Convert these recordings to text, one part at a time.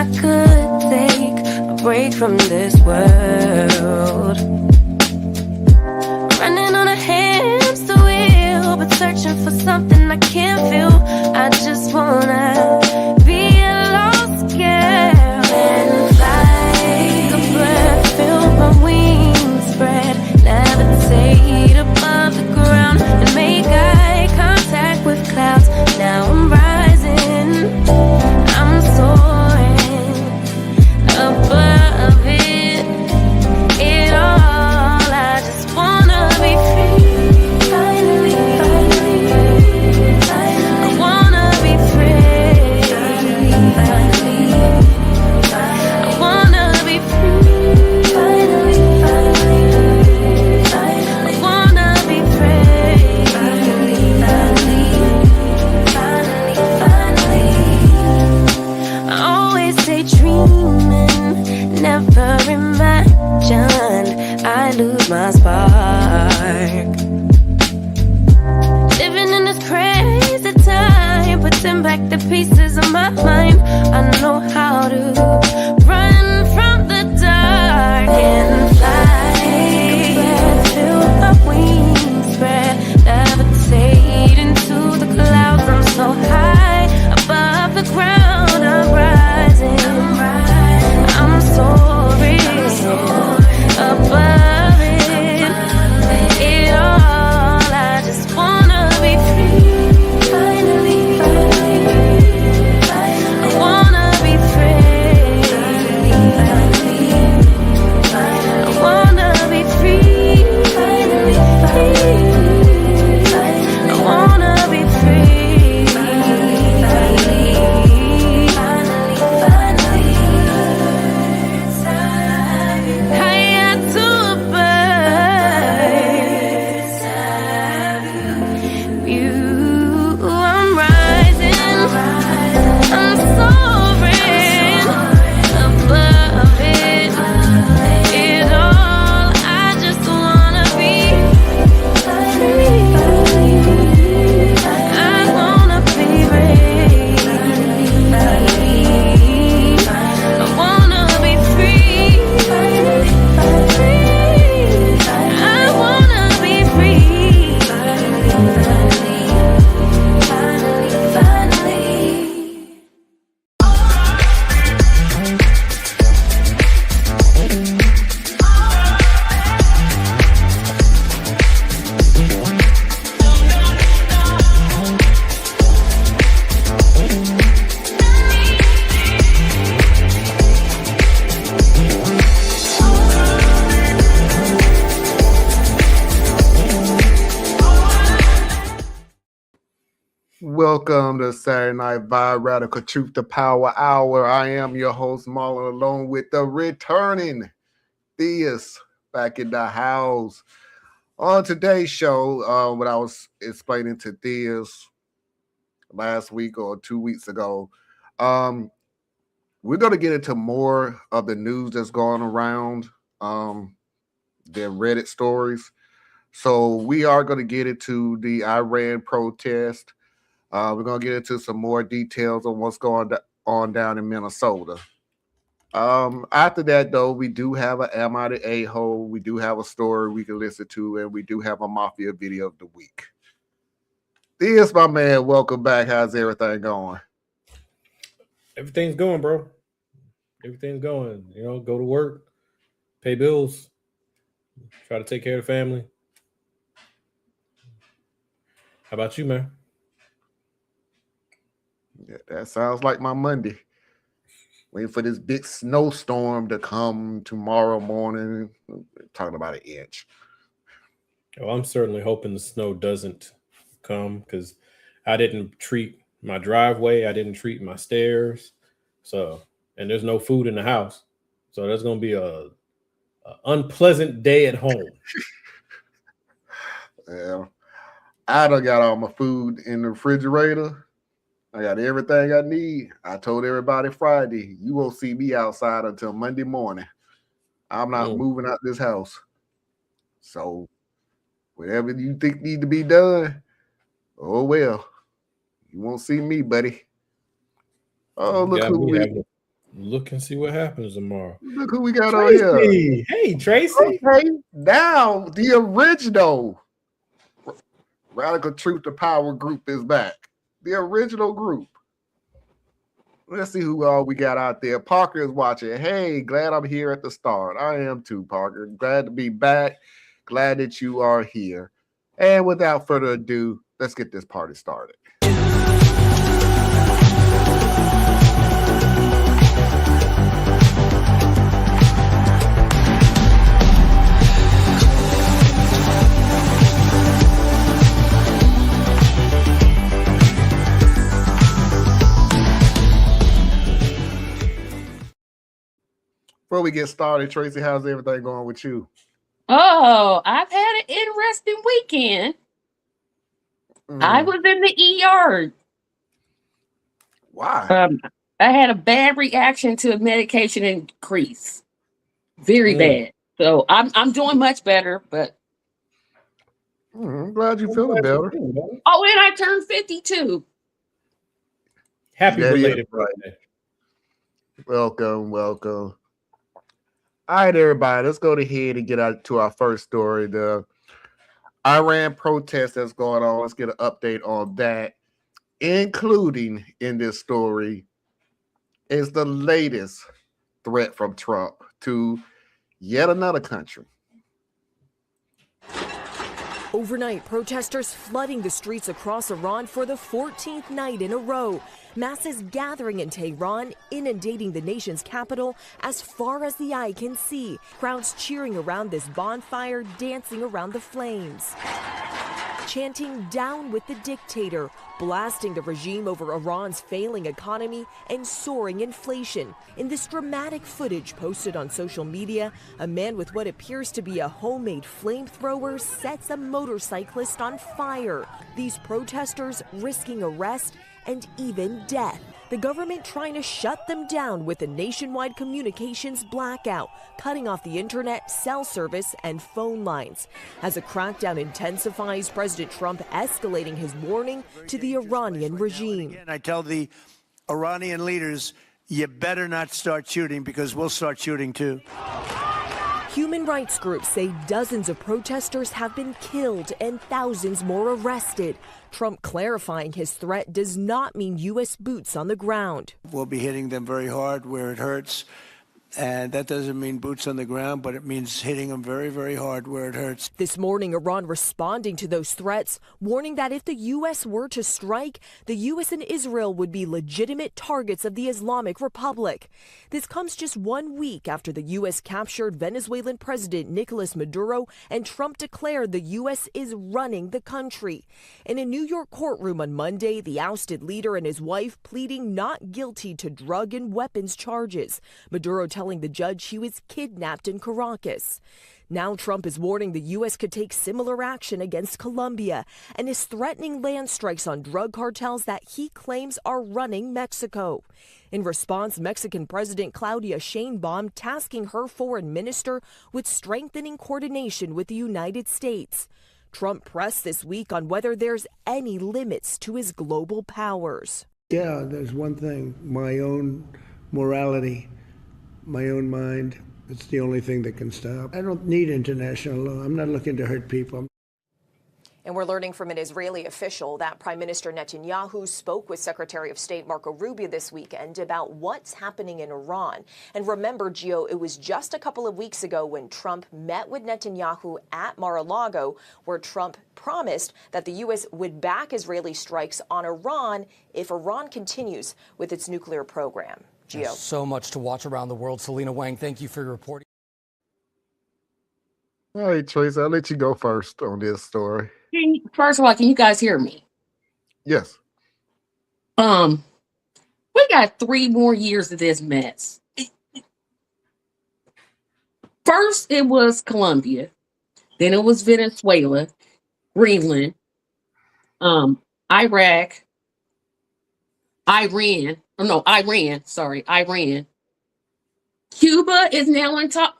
I could take a break from this world. Running on a hamster wheel, but searching for something I can't feel. I just wanna be a lost girl and fly. Take a breath, feel my wings spread, levitate above the ground and make eye contact with clouds. Now I'm rising, I'm soaring above it all. I just wanna be free, finally, I wanna be free, I wanna be free, finally, I wanna be free, finally. I always stay dreaming, never imagined I lose my spark. Living in this crazy time, putting back the pieces of my mind. I know how to run from the dark and fly. Take a breath, feel my wings spread, levitate into the clouds. I'm so high above the ground, I'm rising, I'm soaring above it all. I just wanna be free, finally, I wanna be free, I wanna be free, finally, I wanna be free, finally. Higher to a bird, you, I'm rising, I'm soaring above it all. I just wanna be free, I wanna be free, I wanna be free, I wanna be free, finally. Welcome to Saturday Night Vibe Radical Truth to Power Hour. I am your host, Marlon, along with the returning Theus back in the house. On today's show, what I was explaining to Theus last week or 2 weeks ago, we're going to get into more of the news that's going around, the Reddit stories. So we are going to get into the Iran protest. We're going to get into some more details on what's going on down in Minnesota. After that, though, we do have an Am I the A-hole? We do have a story we can listen to, and we do have a Mafia video of the week. This, my man, welcome back. How's everything going? Everything's going, bro. Everything's going. You know, go to work, pay bills, try to take care of the family. How about you, man? Yeah, that sounds like my Monday. Waiting for this big snowstorm to come tomorrow morning. Talking about an inch. Well, I'm certainly hoping the snow doesn't come because I didn't treat my driveway. I didn't treat my stairs. So, and there's no food in the house. So there's going to be a unpleasant day at home. Yeah. I done got all my food in the refrigerator. I got everything I need. I told everybody Friday, you won't see me outside until Monday morning. I'm not moving out this house. So whatever you think need to be done, oh well. You won't see me, buddy. Oh, look who we Look and see what happens tomorrow. Look who we got on here. Tracy. Hey, Tracy. Okay, now the original Radical Truth to Power group is back. The original group. Let's see who all we got out there. Parker is watching. Hey, glad I'm here at the start. I am too, Parker. Glad to be back. Glad that you are here. And without further ado, let's get this party started. Before we get started, Tracy, how's everything going with you? Oh, I've had an interesting weekend. I was in the ER. Why? I had a bad reaction to a medication increase. Very bad. So I'm doing much better, but I'm glad you're feeling better. oh, and I turned 52. Happy belated birthday. Welcome. All right, everybody, let's go ahead and get out to our first story. The Iran protest that's going on. Let's get an update on that. Including in this story is the latest threat from Trump to yet another country. Overnight, protesters flooding the streets across Iran for the 14th night in a row. Masses gathering in Tehran, inundating the nation's capital as far as the eye can see. Crowds cheering around this bonfire, dancing around the flames. Chanting "Down with the dictator," blasting the regime over Iran's failing economy and soaring inflation. In this dramatic footage posted on social media, a man with what appears to be a homemade flamethrower sets a motorcyclist on fire. These protesters risking arrest and even death. The government trying to shut them down with a nationwide communications blackout, cutting off the internet, cell service, and phone lines. As a crackdown intensifies, President Trump escalating his warning to the Iranian regime. And I tell the Iranian leaders, you better not start shooting because we'll start shooting too. Human rights groups say dozens of protesters have been killed and thousands more arrested. Trump clarifying his threat does not mean U.S. boots on the ground. We'll be hitting them very hard where it hurts. And that doesn't mean boots on the ground, but it means hitting them very, very hard where it hurts. This morning, Iran responding to those threats, warning that if the U.S. were to strike, the U.S. and Israel would be legitimate targets of the Islamic Republic. This comes just 1 week after the U.S. captured Venezuelan President Nicolas Maduro and Trump declared the U.S. is running the country. In a New York courtroom on Monday, the ousted leader and his wife pleading not guilty to drug and weapons charges. Maduro telling the judge he was kidnapped in Caracas. Now Trump is warning the U.S. could take similar action against Colombia and is threatening land strikes on drug cartels that he claims are running Mexico. In response, Mexican President Claudia Sheinbaum tasking her foreign minister with strengthening coordination with the United States. Trump pressed this week on whether there's any limits to his global powers. Yeah, there's one thing, my own morality. My own mind. It's the only thing that can stop. I don't need international law. I'm not looking to hurt people. And we're learning from an Israeli official that Prime Minister Netanyahu spoke with Secretary of State Marco Rubio this weekend about what's happening in Iran. And remember, Gio, it was just a couple of weeks ago when Trump met with Netanyahu at Mar-a-Lago, where Trump promised that the U.S. would back Israeli strikes on Iran if Iran continues with its nuclear program. Gio. There's so much to watch around the world. Selena Wang, thank you for your reporting. All right, Tracy, I'll let you go first on this story. First of all, can you guys hear me? Yes. We got 3 more years of this mess. First, it was Colombia. Then it was Venezuela, Greenland, Iran. Cuba is now on top.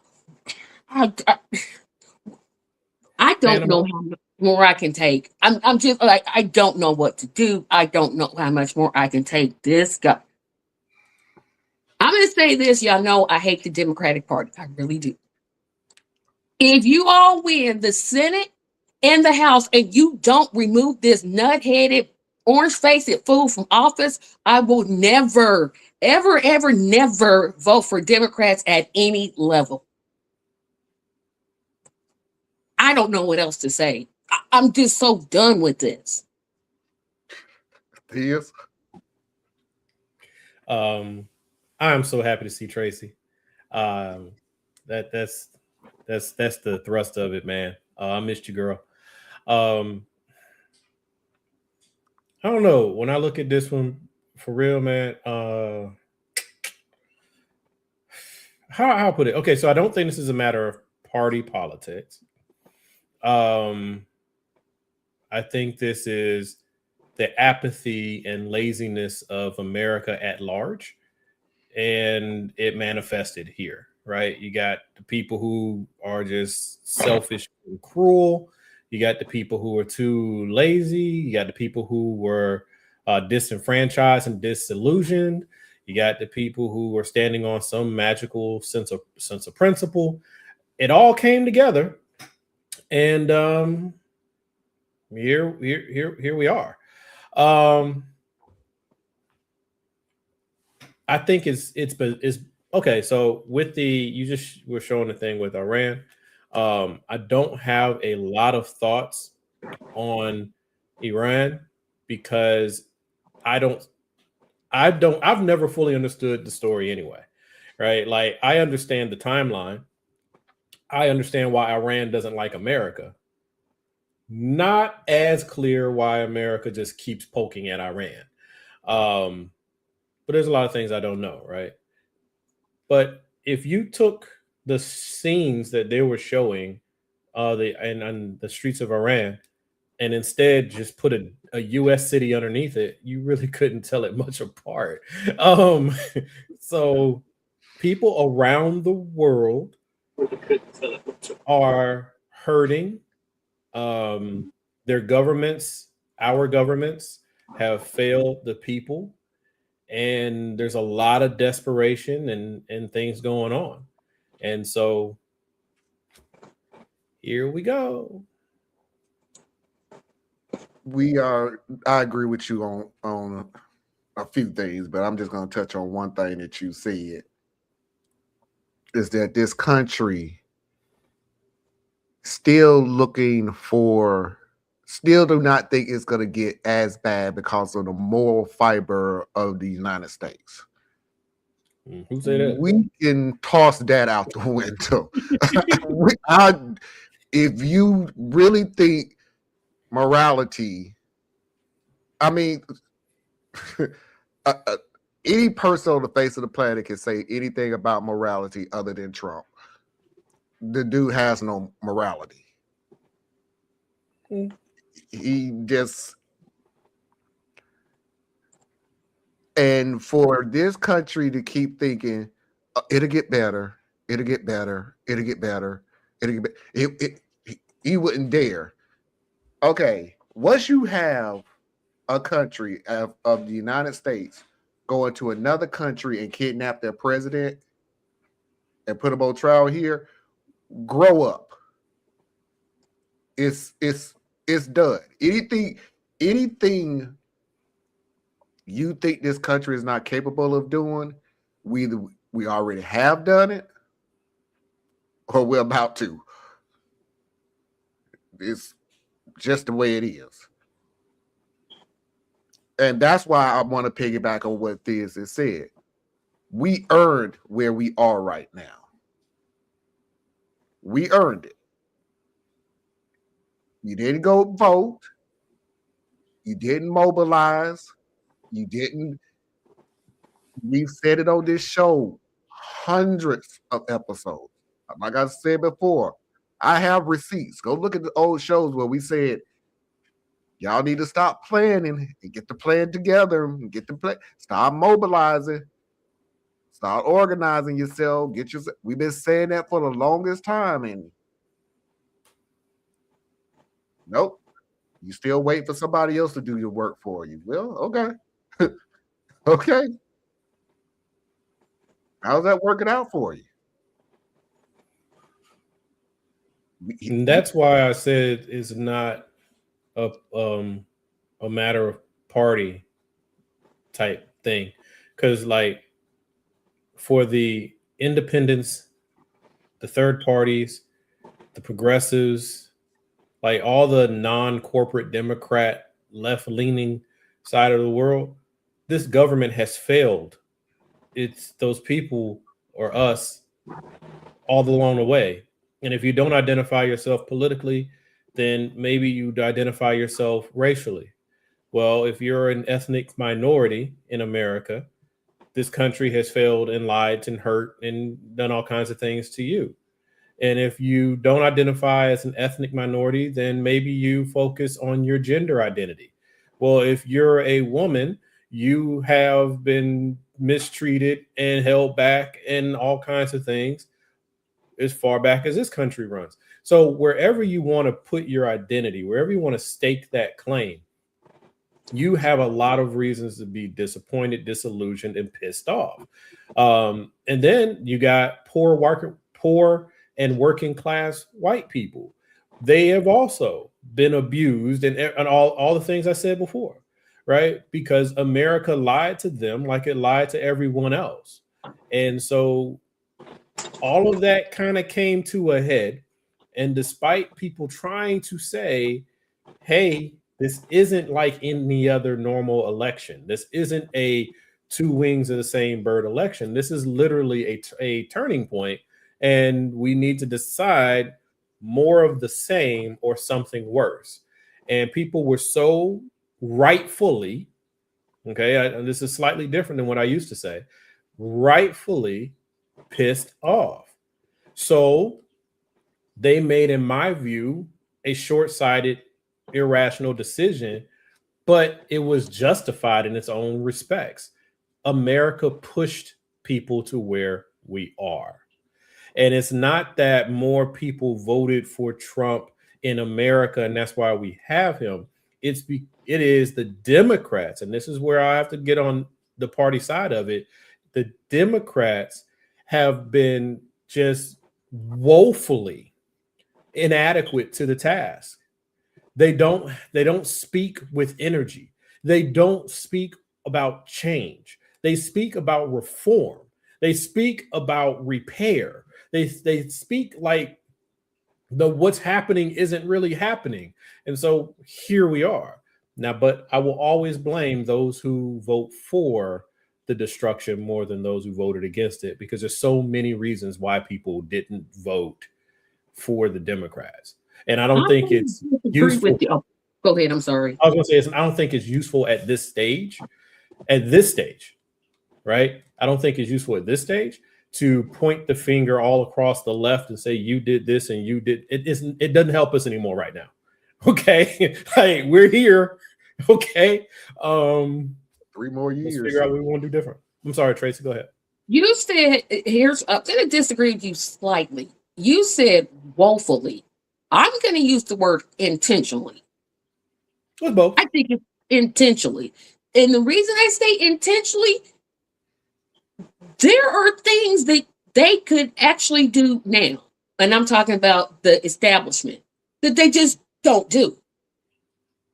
I don't know how much more I can take. I'm just like, I don't know what to do. I don't know how much more I can take. This guy. I'm going to say this. Y'all know I hate the Democratic Party. I really do. If you all win the Senate and the House and you don't remove this nut-headed, orange-faced fool from office, I will never, ever, ever, never vote for Democrats at any level. I don't know what else to say. I'm just so done with this. Yes. I'm so happy to see Tracy. That's the thrust of it, man. I missed you, girl. I don't know. When I look at this one, for real, man. How I'll put it. Okay, so I don't think this is a matter of party politics. I think this is the apathy and laziness of America at large, and it manifested here, right? You got the people who are just selfish and cruel. You got the people who are too lazy. You got the people who were disenfranchised and disillusioned. You got the people who were standing on some magical sense of principle. It all came together, and here we are. I think it's okay. So with you just were showing the thing with Iran. I don't have a lot of thoughts on Iran because I've never fully understood the story anyway, right? Like I understand the timeline. I understand why Iran doesn't like America. Not as clear why America just keeps poking at Iran. But there's a lot of things I don't know, right? But if you took the scenes that they were showing on the streets of Iran and instead just put a U.S. city underneath it, you really couldn't tell it much apart. So people around the world are hurting. Their governments, our governments, have failed the people. And there's a lot of desperation and things going on. And so here we go. I agree with you on a few things, but I'm just going to touch on one thing that you said, is that this country still do not think it's going to get as bad because of the moral fiber of the United States. Who say that? We can toss that out the window. If you really think morality, I mean, any person on the face of the planet can say anything about morality other than Trump. The dude has no morality. He just, and for this country to keep thinking it'll get better, it'll get better, it'll get better, it'll get better, he wouldn't dare. Okay, once you have a country of the United States going to another country and kidnap their president and put him on trial here, grow up. It's done. Anything you think this country is not capable of doing, we already have done it, or we're about to. It's just the way it is. And that's why I want to piggyback on what Theus has said. We earned where we are right now. We earned it. You didn't go vote. You didn't mobilize. You didn't. We've said it on this show hundreds of episodes. Like I said before, I have receipts. Go look at the old shows where we said, y'all need to stop planning and get the plan together and get the plan. Stop mobilizing. Start organizing yourself. We've been saying that for the longest time, and nope. You still wait for somebody else to do your work for you. Well, okay. Okay. How's that working out for you? And that's why I said it's not a matter of party type thing, because like for the independents, the third parties, the progressives, like all the non-corporate Democrat left-leaning side of the world, this government has failed. It's those people or us all along the way. And if you don't identify yourself politically, then maybe you identify yourself racially. Well, if you're an ethnic minority in America, this country has failed and lied and hurt and done all kinds of things to you. And if you don't identify as an ethnic minority, then maybe you focus on your gender identity. Well, if you're a woman, you have been mistreated and held back and all kinds of things as far back as this country runs. So wherever you want to put your identity, wherever you want to stake that claim, you have a lot of reasons to be disappointed, disillusioned, and pissed off. And then you got poor and working class white people. They have also been abused and all the things I said before, right? Because America lied to them like it lied to everyone else. And so all of that kind of came to a head. And despite people trying to say, hey, this isn't like any other normal election. This isn't a two wings of the same bird election. This is literally a turning point, and we need to decide more of the same or something worse. And people were so rightfully, this is slightly different than what I used to say, rightfully pissed off. So they made, in my view, a short-sighted, irrational decision, but it was justified in its own respects. America pushed people to where we are. And it's not that more people voted for Trump in America and that's why we have him. It is the Democrats, and this is where I have to get on the party side of it. The Democrats have been just woefully inadequate to the task. They don't speak with energy. They don't speak about change. They speak about reform. They speak about repair. They speak like what's happening isn't really happening. And so here we are. Now, but I will always blame those who vote for the destruction more than those who voted against it, because there's so many reasons why people didn't vote for the Democrats. And I don't think it's useful. With you. Oh, go ahead. I'm sorry. I was going to say, I don't think it's useful at this stage. At this stage, right? I don't think it's useful at this stage to point the finger all across the left and say you did this and you did. It doesn't help us anymore right now. Okay, hey, we're here. Okay, 3 more years. Let's figure out what we want to do different. I'm sorry, Tracy. Go ahead. You said I'm going to disagree with you slightly. You said woefully. I'm going to use the word intentionally. What's both? I think it's intentionally. And the reason I say intentionally, there are things that they could actually do now. And I'm talking about the establishment that they just don't do.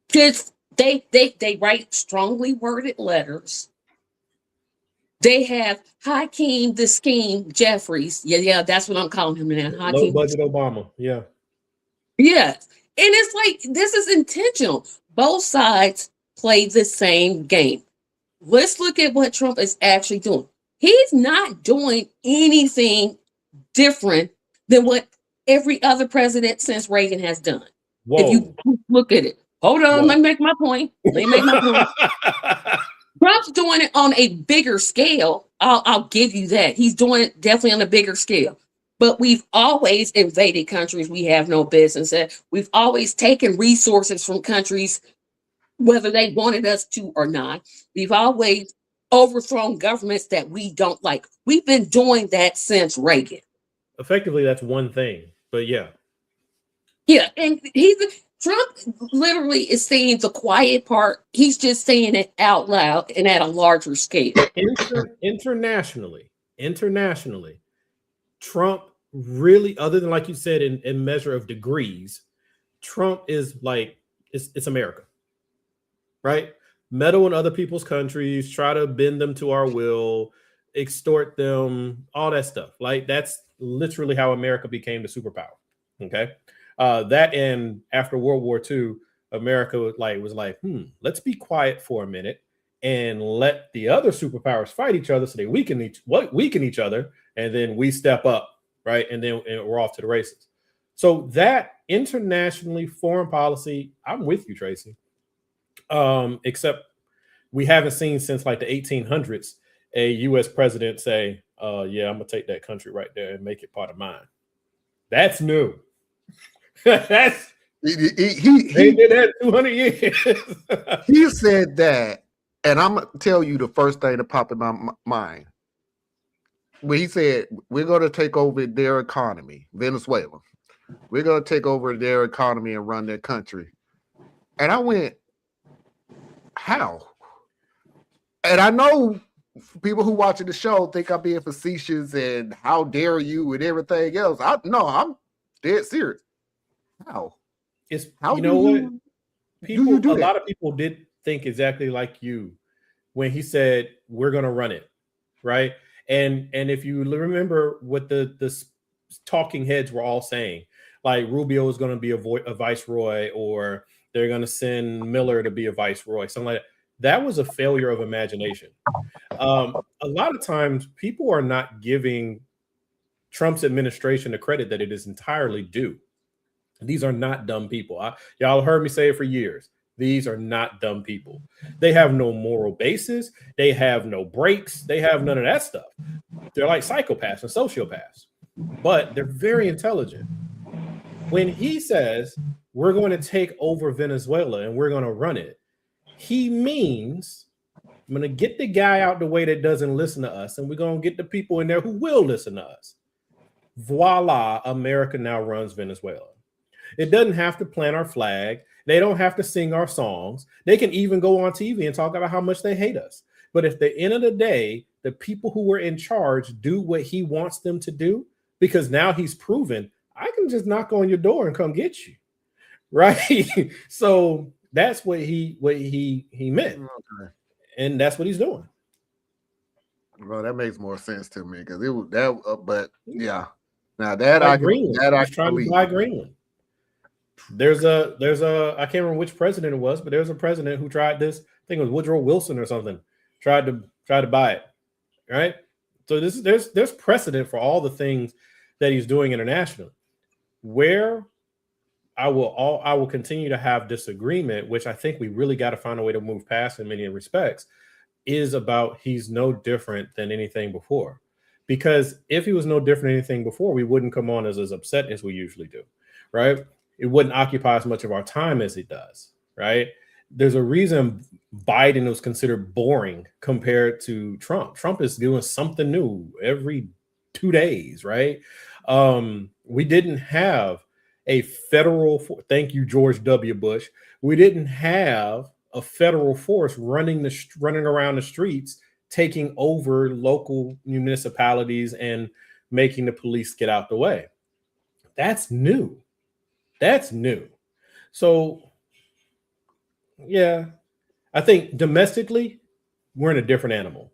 Because they write strongly worded letters. They have Hakeem the Scheme Jeffries. Yeah, that's what I'm calling him now. Low budget Obama. Yeah. Yes. And it's like, this is intentional. Both sides play the same game. Let's look at what Trump is actually doing. He's not doing anything different than what every other president since Reagan has done. Whoa. If you look at it. Hold on, let me make my point. Trump's doing it on a bigger scale. I'll give you that. He's doing it definitely on a bigger scale. But we've always invaded countries we have no business at. We've always taken resources from countries, whether they wanted us to or not. We've always overthrown governments that we don't like. We've been doing that since Reagan. Effectively, that's one thing. But yeah. Yeah, and Trump literally is saying the quiet part. He's just saying it out loud and at a larger scale. Internationally, internationally, Trump really, other than like you said, in measure of degrees, Trump is like, it's America, right? Meddle in other people's countries, try to bend them to our will, extort them, all that stuff. Like that's literally how America became the superpower. Okay. That and after World War II, America was like, let's be quiet for a minute and let the other superpowers fight each other so they weaken each other, and then we step up, right? And we're off to the races. So that internationally, foreign policy, I'm with you, Tracy. Except we haven't seen since like the 1800s a U.S. president say, yeah, I'm gonna take that country right there and make it part of mine. That's new. That's he did that 200 years. He said that, and I'm gonna tell you the first thing that popped in my mind when he said we're going to take over their economy, Venezuela. We're going to take over their economy and run their country. And I went, how? And I know people who watching the show think I'm being facetious and how dare you and everything else. I'm dead serious. How? It's how you know what? People, a lot of people did think exactly like you when he said we're going to run it, right? And if you remember what the talking heads were all saying, like Rubio is going to be a viceroy, or they're going to send Miller to be a viceroy, something like that. That was a failure of imagination. A lot of times people are not giving Trump's administration the credit that it is entirely due. These are not dumb people. Y'all heard me say it for years. These are not dumb people. They have no moral basis. They have no brakes. They have none of that stuff. They're like psychopaths and sociopaths, but they're very intelligent. When he says we're going to take over Venezuela and we're going to run it, he means I'm going to get the guy out the way that doesn't listen to us, and we're going to get the people in there who will listen to us. Voila, America now runs Venezuela. It doesn't have to plant our flag. They don't have to sing our songs. They can even go on TV and talk about how much they hate us. But if at the end of the day, the people who were in charge do what he wants them to do, because now he's proven, I can just knock on your door and come get you, right? So that's what he meant, okay. And that's what he's doing. Well, that makes more sense to me because it was that. But yeah, now that like I can, that I trying to buy Greenland. There's a I can't remember which president it was, but there was a president who tried this. I think it was Woodrow Wilson or something. Tried to buy it, right? So there's precedent for all the things that he's doing internationally. Where I will continue to have disagreement, which I think we really got to find a way to move past in many respects, is about he's no different than anything before. Because if he was no different than anything before, we wouldn't come on as upset as we usually do, right? It wouldn't occupy as much of our time as it does, right? There's a reason Biden was considered boring compared to Trump. Trump is doing something new every 2 days, right? We didn't have a federal, thank you, George W. Bush. We didn't have a federal force running around the streets, taking over local municipalities and making the police get out the way. That's new. That's new. So, yeah, I think domestically, we're in a different animal.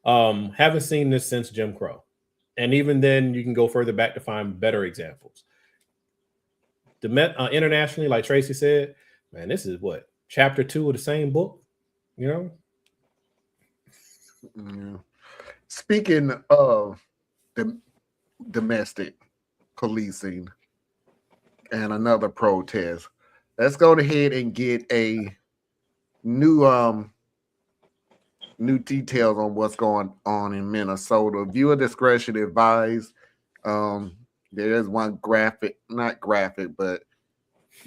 Haven't seen this since Jim Crow. And even then, you can go further back to find better examples. Internationally, like Tracy said, man, this is what, chapter 2 of the same book, you know? Yeah. Speaking of the domestic policing and another protest, let's go ahead and get a new details on what's going on in Minnesota. Viewer discretion advised. There is one not graphic, but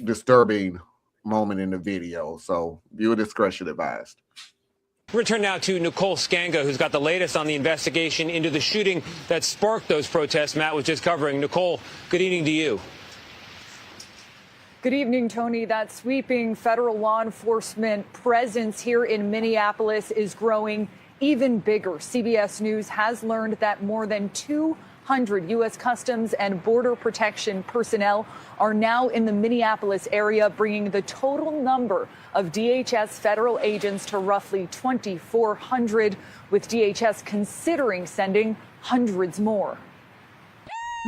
disturbing moment in the video. So viewer discretion advised. We return now to Nicole Skanga, who's got the latest on the investigation into the shooting that sparked those protests Matt was just covering. Nicole, good evening to you. Good evening, Tony. That sweeping federal law enforcement presence here in Minneapolis is growing even bigger. CBS News has learned that more than 200 U.S. Customs and Border Protection personnel are now in the Minneapolis area, bringing the total number of DHS federal agents to roughly 2,400, with DHS considering sending hundreds more.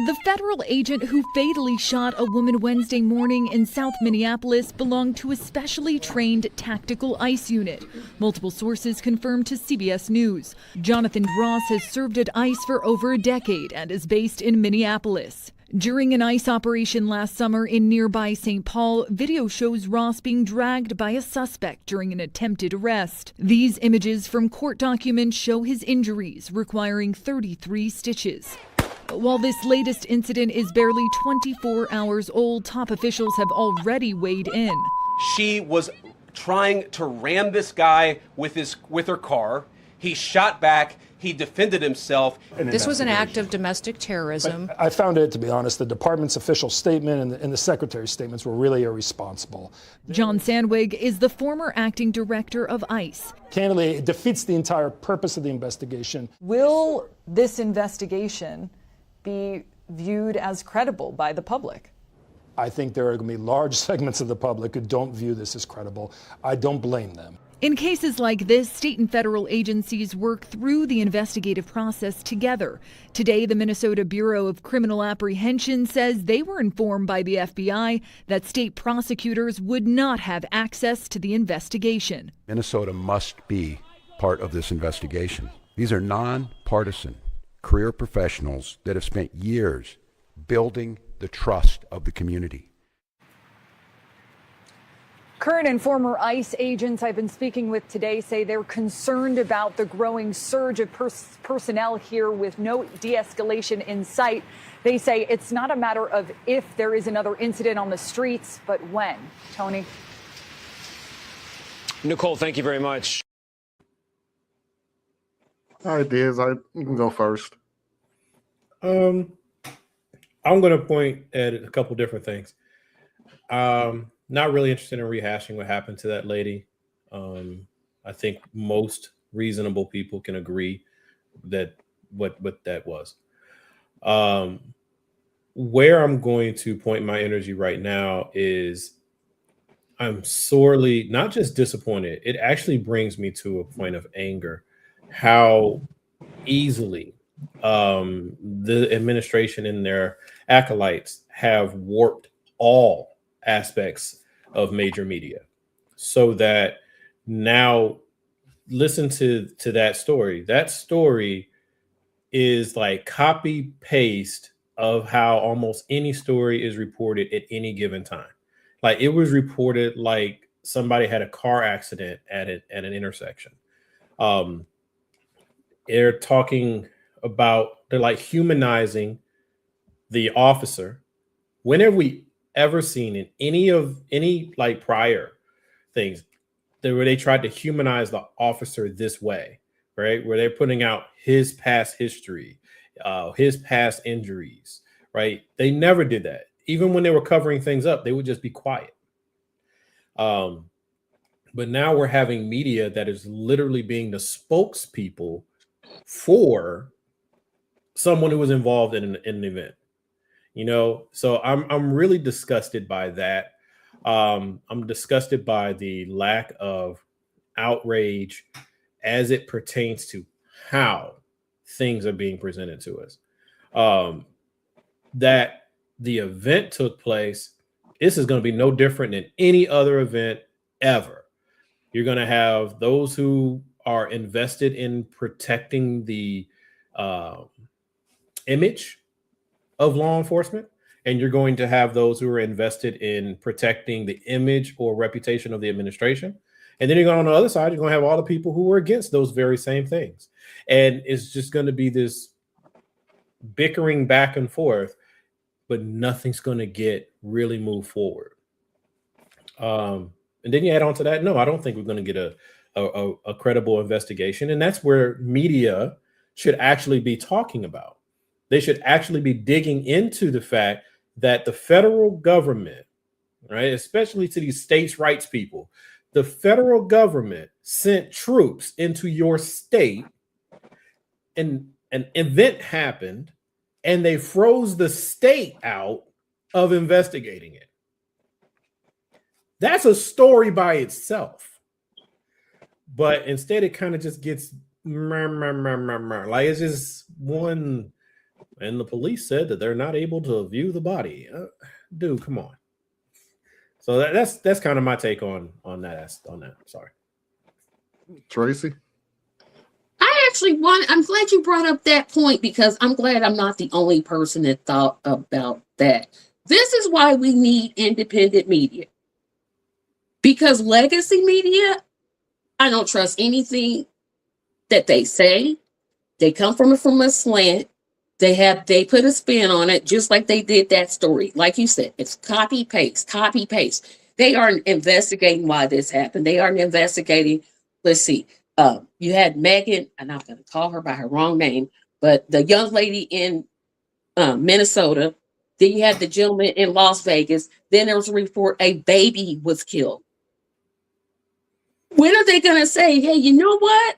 The federal agent who fatally shot a woman Wednesday morning in South Minneapolis belonged to a specially trained tactical ICE unit. Multiple sources confirmed to CBS News. Jonathan Ross has served at ICE for over a decade and is based in Minneapolis. During an ICE operation last summer in nearby St. Paul, video shows Ross being dragged by a suspect during an attempted arrest. These images from court documents show his injuries, requiring 33 stitches. While this latest incident is barely 24 hours old, top officials have already weighed in. She was trying to ram this guy with her car. He shot back. He defended himself. This was an act of domestic terrorism. I found it, to be honest, the department's official statement and the secretary's statements were really irresponsible. John Sandwig is the former acting director of ICE. Candidly, it defeats the entire purpose of the investigation. Will this investigation be viewed as credible by the public? I think there are going to be large segments of the public who don't view this as credible. I don't blame them. In cases like this, state and federal agencies work through the investigative process together. Today, the Minnesota Bureau of Criminal Apprehension says they were informed by the FBI that state prosecutors would not have access to the investigation. Minnesota must be part of this investigation. These are nonpartisan career professionals that have spent years building the trust of the community. Current and former ICE agents I've been speaking with today say they're concerned about the growing surge of personnel here with no de-escalation in sight. They say it's not a matter of if there is another incident on the streets, but when. Tony? Nicole, thank you very much. All right, Diz, you can go first. I'm going to point at a couple different things. Not really interested in rehashing what happened to that lady. I think most reasonable people can agree that what that was. Where I'm going to point my energy right now is I'm sorely not just disappointed. It actually brings me to a point of anger. How easily the administration and their acolytes have warped all aspects of major media, so that now listen to that story. That story is like copy paste of how almost any story is reported at any given time. Like it was reported like somebody had a car accident at an intersection. They're talking about, they're like humanizing the officer. When have we ever seen in any like prior things where they tried to humanize the officer this way, right? Where they're putting out his past history, his past injuries, right? They never did that. Even when they were covering things up, they would just be quiet. But now we're having media that is literally being the spokespeople for someone who was involved in an event, you know. So I'm really disgusted by that. I'm disgusted by the lack of outrage as it pertains to how things are being presented to us. That the event took place. This is going to be no different than any other event ever. You're going to have those who are invested in protecting the image of law enforcement, and you're going to have those who are invested in protecting the image or reputation of the administration. And then you're going on the other side, you're going to have all the people who are against those very same things. And it's just going to be this bickering back and forth, but nothing's going to get really move forward. And then you add on to that, no, I don't think we're going to get a credible investigation. And that's where media should actually be talking about. They should actually be digging into the fact that the federal government, right, especially to these states' rights people, The federal government sent troops into your state, and an event happened, and they froze the state out of investigating it. That's a story by itself. But instead, it kind of just gets like it's just one. And the police said that they're not able to view the body. Dude, come on. So that's kind of my take on that. Sorry, Tracy. I'm glad you brought up that point, because I'm glad I'm not the only person that thought about that. This is why we need independent media. Because legacy media, I don't trust anything that they say. They come from a slant. They put a spin on it, just like they did that story. Like you said, it's copy paste. They aren't investigating why this happened. They aren't investigating. Let's see. You had Megan, and I'm going to call her by her wrong name, but the young lady in Minnesota. Then you had the gentleman in Las Vegas. Then there was a report a baby was killed. When are they going to say, hey, you know what?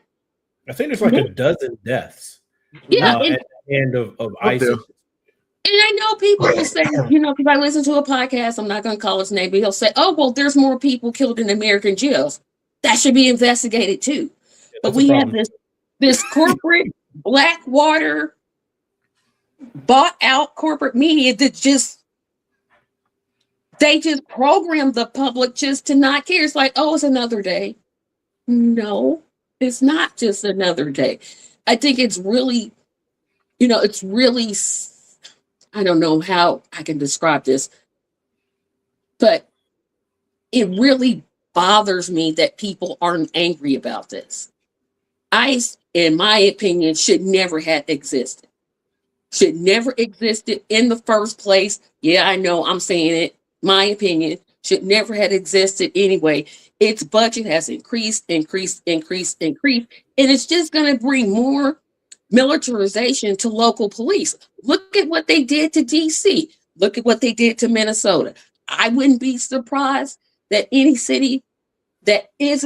I think there's like a dozen deaths. Yeah. At the end of ICE. And I know people will say, because I listen to a podcast, I'm not going to call his name, but he'll say, oh, well, there's more people killed in American jails. That should be investigated too. But we have this corporate Blackwater bought out corporate media that they just program the public just to not care. It's like, oh, it's another day. No, it's not just another day. I think it's really, I don't know how I can describe this, but it really bothers me that people aren't angry about this. ICE, in my opinion, should never have existed. Should never existed in the first place. Yeah, I know I'm saying it. My opinion, should never have existed anyway. Its budget has increased, and it's just going to bring more militarization to local police. Look at what they did to DC. Look at what they did to Minnesota. I wouldn't be surprised that any city that is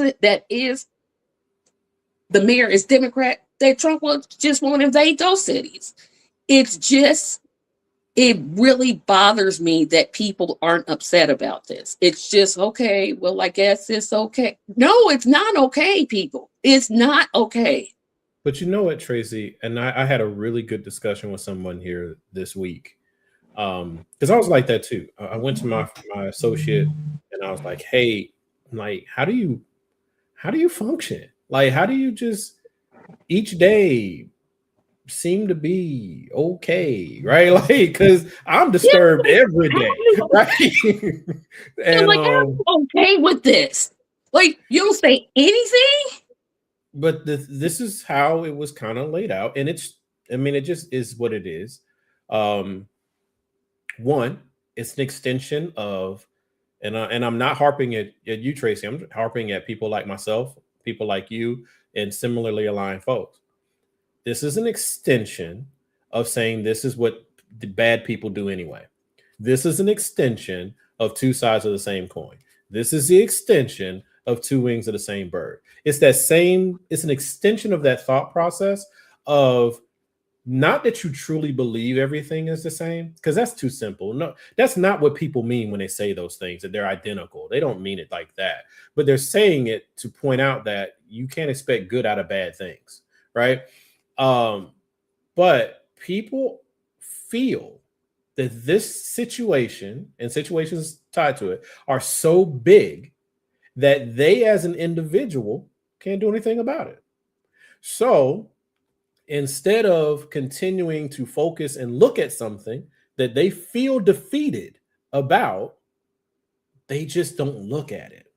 the mayor is Democrat, that Trump won't invade those cities. It really bothers me that people aren't upset about this. It's just, okay, well, I guess it's okay. No, it's not okay, people. It's not okay. But you know what, Tracy? And I had a really good discussion with someone here this week. Because I was like that too. I went to my associate and I was like, hey, like, how do you function? Like, how do you just each day seem to be okay, right? Like, because I'm disturbed every day, right? And I'm okay with this. Like, you don't say anything. But this is how it was kind of laid out, and it just is what it is. One, it's an extension of, and I'm not harping at you, Tracy. I'm harping at people like myself, people like you, and similarly aligned folks. This is an extension of saying this is what the bad people do anyway. This is an extension of two sides of the same coin. This is the extension of two wings of the same bird. It's an extension of that thought process of not that you truly believe everything is the same, because that's too simple. No, that's not what people mean when they say those things, that they're identical. They don't mean it like that, but they're saying it to point out that you can't expect good out of bad things, right? But people feel that this situation and situations tied to it are so big that they as an individual can't do anything about it. So instead of continuing to focus and look at something that they feel defeated about, they just don't look at it.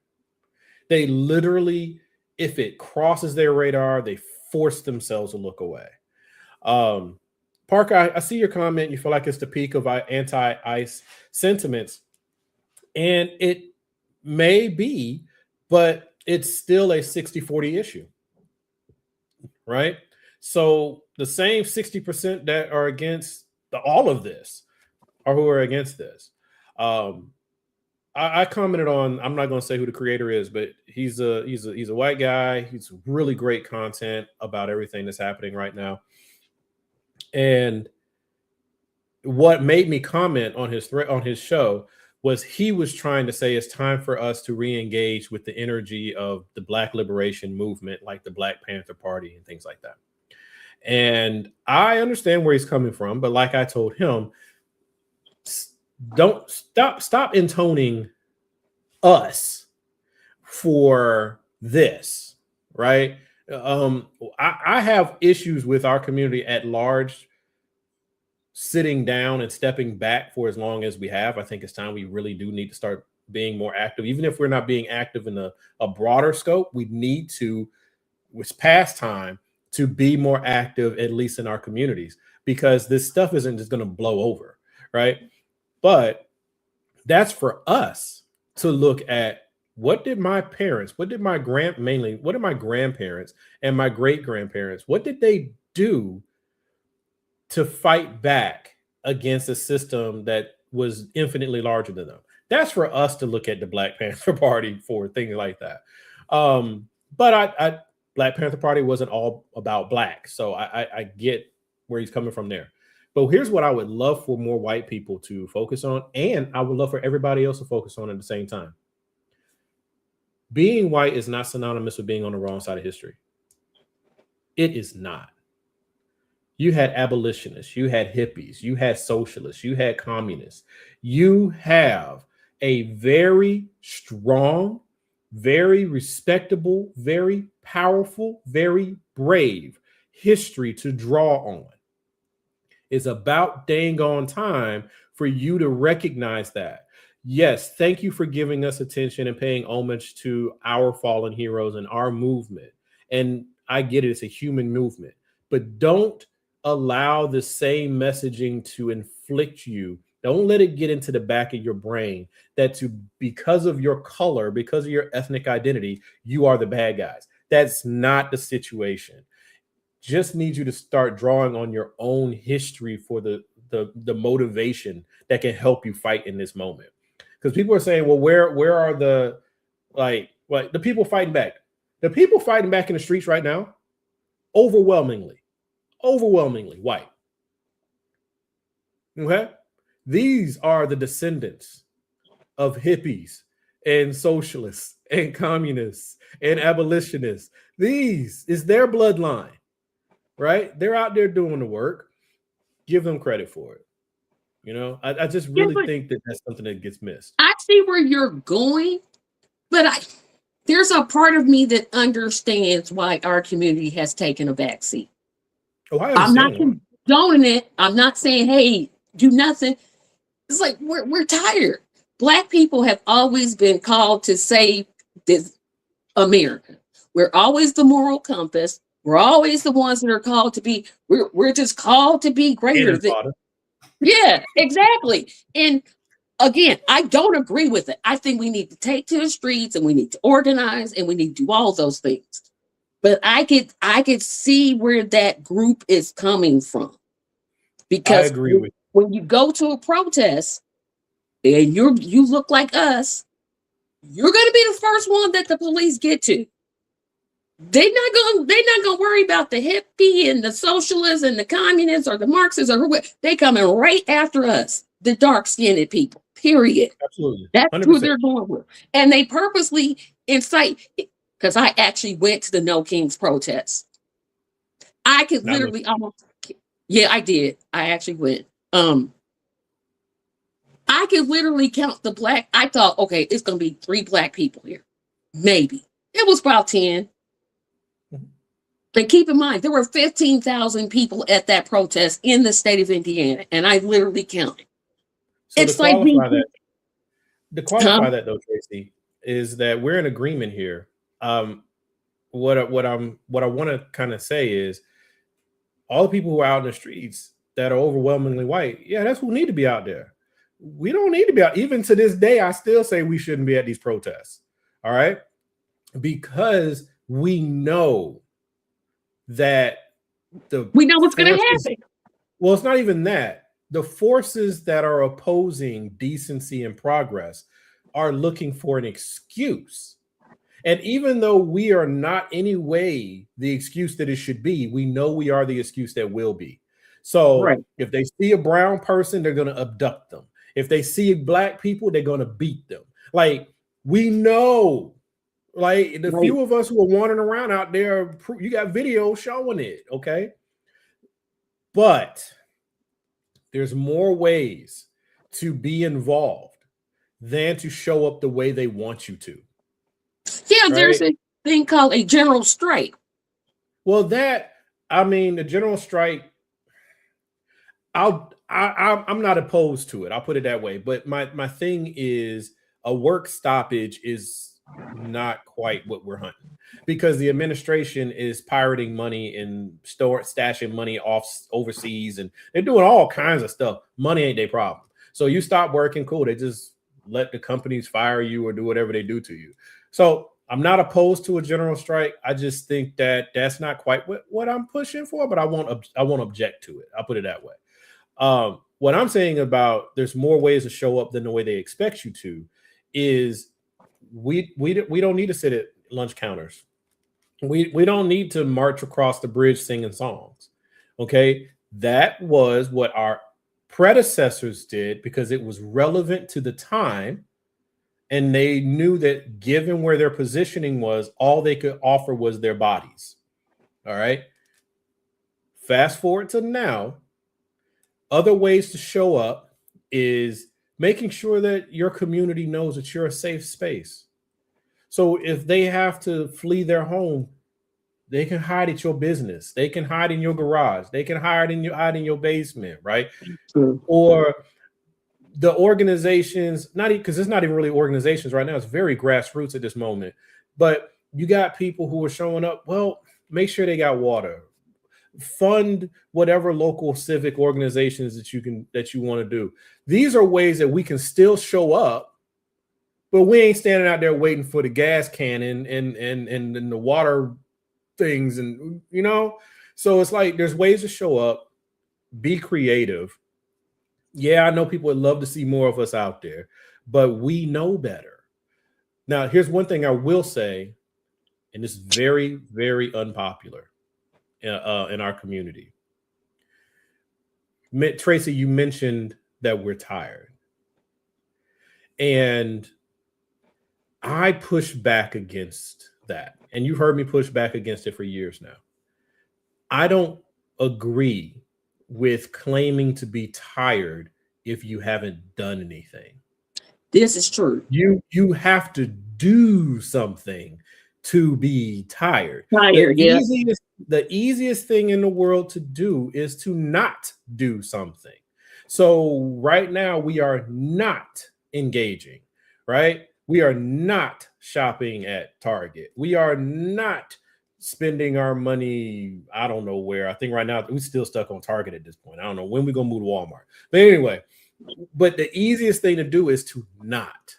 They literally, if it crosses their radar, they force themselves to look away. Parker, I see your comment. You feel like it's the peak of anti-ICE sentiments. And it may be, but it's still a 60-40 issue, right? So the same 60% that are against all of this, or who are against this, I commented on. I'm not going to say who the creator is, but he's a white guy. He's really great content about everything that's happening right now. And what made me comment on his show was he was trying to say it's time for us to re-engage with the energy of the Black liberation movement, like the Black Panther Party and things like that. And I understand where he's coming from, but like I told him, don't stop intoning us for this, right? I have issues with our community at large sitting down and stepping back for as long as we have. I think it's time we really do need to start being more active. Even if we're not being active in a broader scope, we need to, it's past time to be more active, at least in our communities, because this stuff isn't just going to blow over, right? But that's for us to look at what did my parents, what did my grandparents and my great-grandparents, what did they do to fight back against a system that was infinitely larger than them? That's for us to look at the Black Panther Party for things like that. But Black Panther Party wasn't all about black, so I get where he's coming from there. But here's what I would love for more white people to focus on, and I would love for everybody else to focus on at the same time. Being white is not synonymous with being on the wrong side of history. It is not. You had abolitionists, you had hippies, you had socialists, you had communists. You have a very strong, very respectable, very powerful, very brave history to draw on. It's about dang on time for you to recognize that. Yes, thank you for giving us attention and paying homage to our fallen heroes and our movement. And I get it, it's a human movement, but don't allow the same messaging to inflict you. Don't let it get into the back of your brain that because of your color, because of your ethnic identity, you are the bad guys. That's not the situation. Just need you to start drawing on your own history for the motivation that can help you fight in this moment. Because people are saying, well, where are the people fighting back? The people fighting back in the streets right now, overwhelmingly white. Okay? These are the descendants of hippies and socialists and communists and abolitionists. These is their bloodline, right? They're out there doing the work. Give them credit for it. You know, I just really think that that's something that gets missed. I see where you're going, but there's a part of me that understands why our community has taken a backseat. Oh, I'm not condoning it. I'm not saying, hey, do nothing. It's like we're tired. Black people have always been called to save this America. We're always the moral compass. We're always the ones that are called to be. We're just called to be greater than. Yeah, exactly. And again, I don't agree with it. I think we need to take to the streets and we need to organize and we need to do all those things. But I could see where that group is coming from. Because I agree with when you go to a protest and you look like us, you're gonna be the first one that the police get to. They're not gonna worry about the hippie and the socialists and the communists or the Marxists or whoever. They coming right after us, the dark-skinned people. Period. Absolutely. That's 100%. who they're going with. And they purposely incite, because I actually went to the No Kings protest. I could literally I did. I actually went. I could literally count the black. I thought, okay, it's gonna be 3 black people here. Maybe. It was about 10. And keep in mind, there were 15,000 people at that protest in the state of Indiana, and I literally counted. So it's to qualify that though, Tracy, is that we're in agreement here. What I want to kind of say is all the people who are out in the streets that are overwhelmingly white, yeah, that's who need to be out there. We don't need to be out. Even to this day, I still say we shouldn't be at these protests. All right, because we know that we know what's going to happen. Well, it's not even that. The forces that are opposing decency and progress are looking for an excuse. And even though we are not any way the excuse that it should be, we know we are the excuse that will be. So if they see a brown person, they're going to abduct them. If they see black people, they're going to beat them. Like, we know, like, the few of us who are wandering around out there, you got videos showing it, okay? But there's more ways to be involved than to show up the way they want you to. Yeah, there's a thing called a general strike. Well, the general strike, I'm not opposed to it. I'll put it that way. But my thing is, a work stoppage is not quite what we're hunting, because the administration is pirating money and stashing money off overseas, and they're doing all kinds of stuff. Money ain't their problem. So you stop working, cool. They just let the companies fire you or do whatever they do to you. So I'm not opposed to a general strike. I just think that that's not quite what I'm pushing for, but I won't object to it. I'll put it that way. What I'm saying about there's more ways to show up than the way they expect you to is we don't need to sit at lunch counters. We don't need to march across the bridge singing songs. Okay. That was what our predecessors did because it was relevant to the time. And they knew that given where their positioning was, all they could offer was their bodies. All right. Fast forward to now. Other ways to show up is making sure that your community knows that you're a safe space. So if they have to flee their home, they can hide at your business. They can hide in your garage. They can hide in your basement, right? Or the organizations, because it's not even really organizations right now. It's very grassroots at this moment. But you got people who are showing up. Well, make sure they got water. Fund whatever local civic organizations that you want to do. These are ways that we can still show up, but we ain't standing out there waiting for the gas cannon and the water things, and so it's like there's ways to show up, be creative. Yeah, I know people would love to see more of us out there, but we know better. Now, here's one thing I will say, and it's very, very unpopular in our community. Tracy, you mentioned that we're tired. And I push back against that. And you've heard me push back against it for years now. I don't agree with claiming to be tired if you haven't done anything. This is true. You have to do something to be tired. The easiest thing in the world to do is to not do something. So right now we are not engaging, right? We are not shopping at Target. We are not spending our money, I don't know where. I think right now we're still stuck on Target at this point. I don't know when we're going to move to Walmart. But anyway, the easiest thing to do is to not,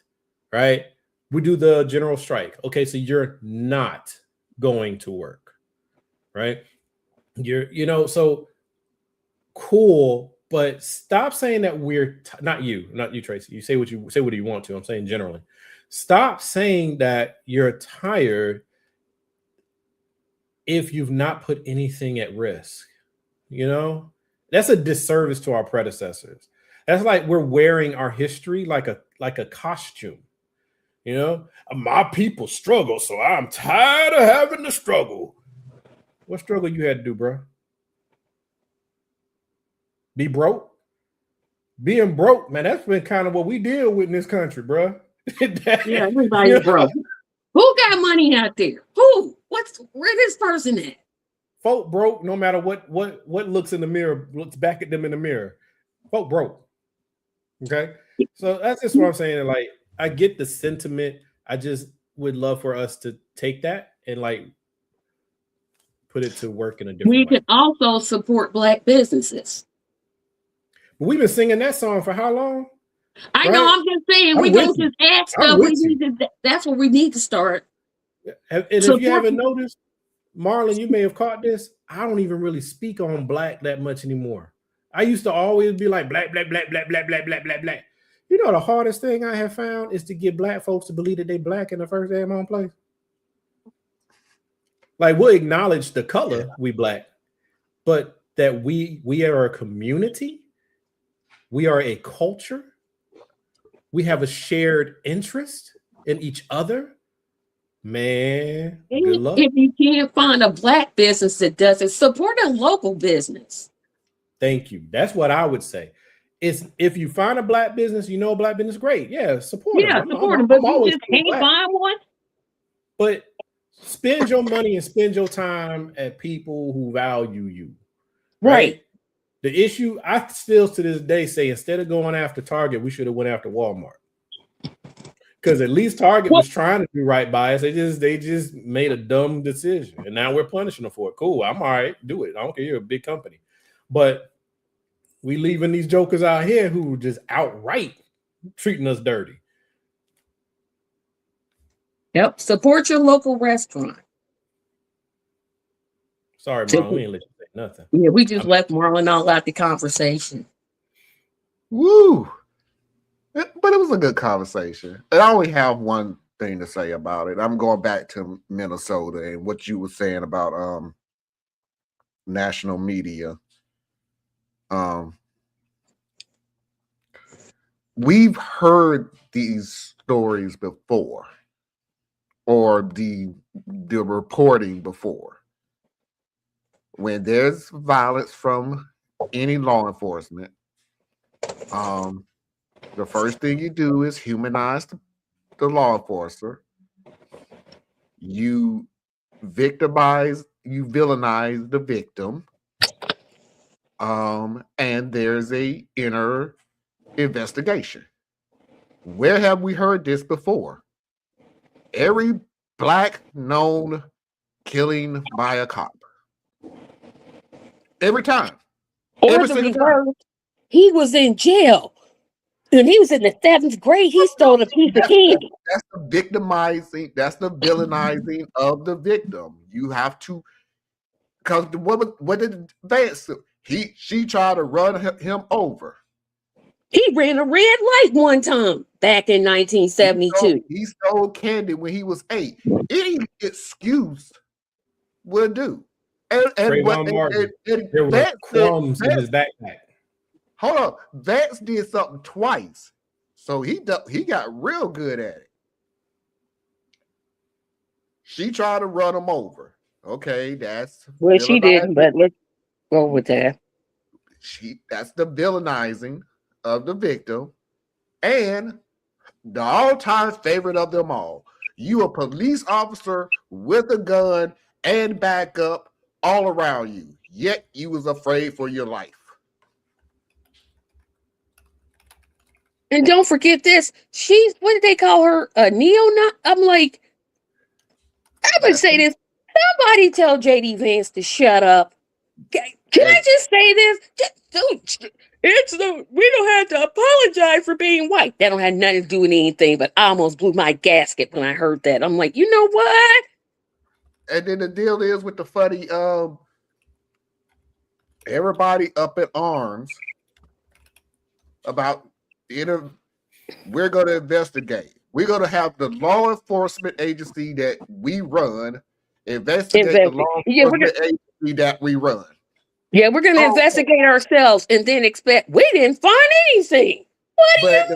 right? We do the general strike. Okay, so you're not going to work, right? So cool, but stop saying that we're not you, Tracy. You say what you want to. I'm saying generally. Stop saying that you're tired if you've not put anything at risk. That's a disservice to our predecessors. That's like we're wearing our history like a costume. My people struggle, so I'm tired of having to struggle. What struggle you had to do, bro? Be broke? Being broke, man, that's been kind of what we deal with in this country, bro. Yeah, everybody's broke. Who got money out there? Where this person at? Folk broke no matter what looks in the mirror, looks back at them in the mirror. Folk broke. Okay? So that's just what I'm saying. Like, I get the sentiment. I just would love for us to take that and like put it to work in a different way. We can also support Black businesses. But we've been singing that song for how long? I know. I'm just saying we don't just add stuff. That's what we need to start. And if you haven't noticed, Marlon, you may have caught this. I don't even really speak on Black that much anymore. I used to always be like black, black, black, black, black, black, black, black, black. You know, the hardest thing I have found is to get black folks to believe that they black in the first damn home place. Like, we'll acknowledge the color, we black, but that we are a community, we are a culture, we have a shared interest in each other. Man, good luck. If you can't find a black business that does it, support a local business. Thank you. That's what I would say. It's if you find a black business, you know, a black business, great. Yeah, support them. Support them, but you just can't find one. But spend your money and spend your time at people who value you. Right. The issue, I still to this day say, instead of going after Target, we should have went after Walmart. Because at least Target was trying to do right by us. They just made a dumb decision. And now we're punishing them for it. Cool. I'm all right. Do it. I don't care. You're a big company. But we leaving these jokers out here who just outright treating us dirty. Yep. Support your local restaurant. Sorry, Marlon. We ain't let you say nothing. Yeah, we just left Marlon all out the conversation. Woo! But it was a good conversation. And I only have one thing to say about it. I'm going back to Minnesota and what you were saying about national media. We've heard these stories before, or the reporting before. When there's violence from any law enforcement, the first thing you do is humanize the law enforcer. You villainize the victim. And there's a inner investigation. Where have we heard this before? Every black known killing by a cop. Every time. Every single time. He was in jail. And he was in the 7th grade. He stole a piece of candy. That's the victimizing. That's the villainizing of the victim. You have to, because what did Vance do? She tried to run him over. He ran a red light one time back in 1972. He stole candy when he was 8. Any excuse will do. And there were crumbs in his backpack. Hold on, Vance did something twice, so he got real good at it. She tried to run him over. Okay, that's she didn't, but let's go with that. That's the villainizing of the victim, and the all-time favorite of them all. You a police officer with a gun and backup all around you, yet you was afraid for your life. And don't forget this. She's, what did they call her? A neo-Nazi? I'm like, I'm going to say this. Somebody tell JD Vance to shut up. Can I just say this? We don't have to apologize for being white. That don't have nothing to do with anything, but I almost blew my gasket when I heard that. I'm like, you know what? And then the deal is with the funny, everybody up in arms about we're going to investigate. We're going to have the law enforcement agency that we run investigate the law enforcement agency that we run. Yeah, we're going to investigate ourselves and then expect we didn't find anything. What do you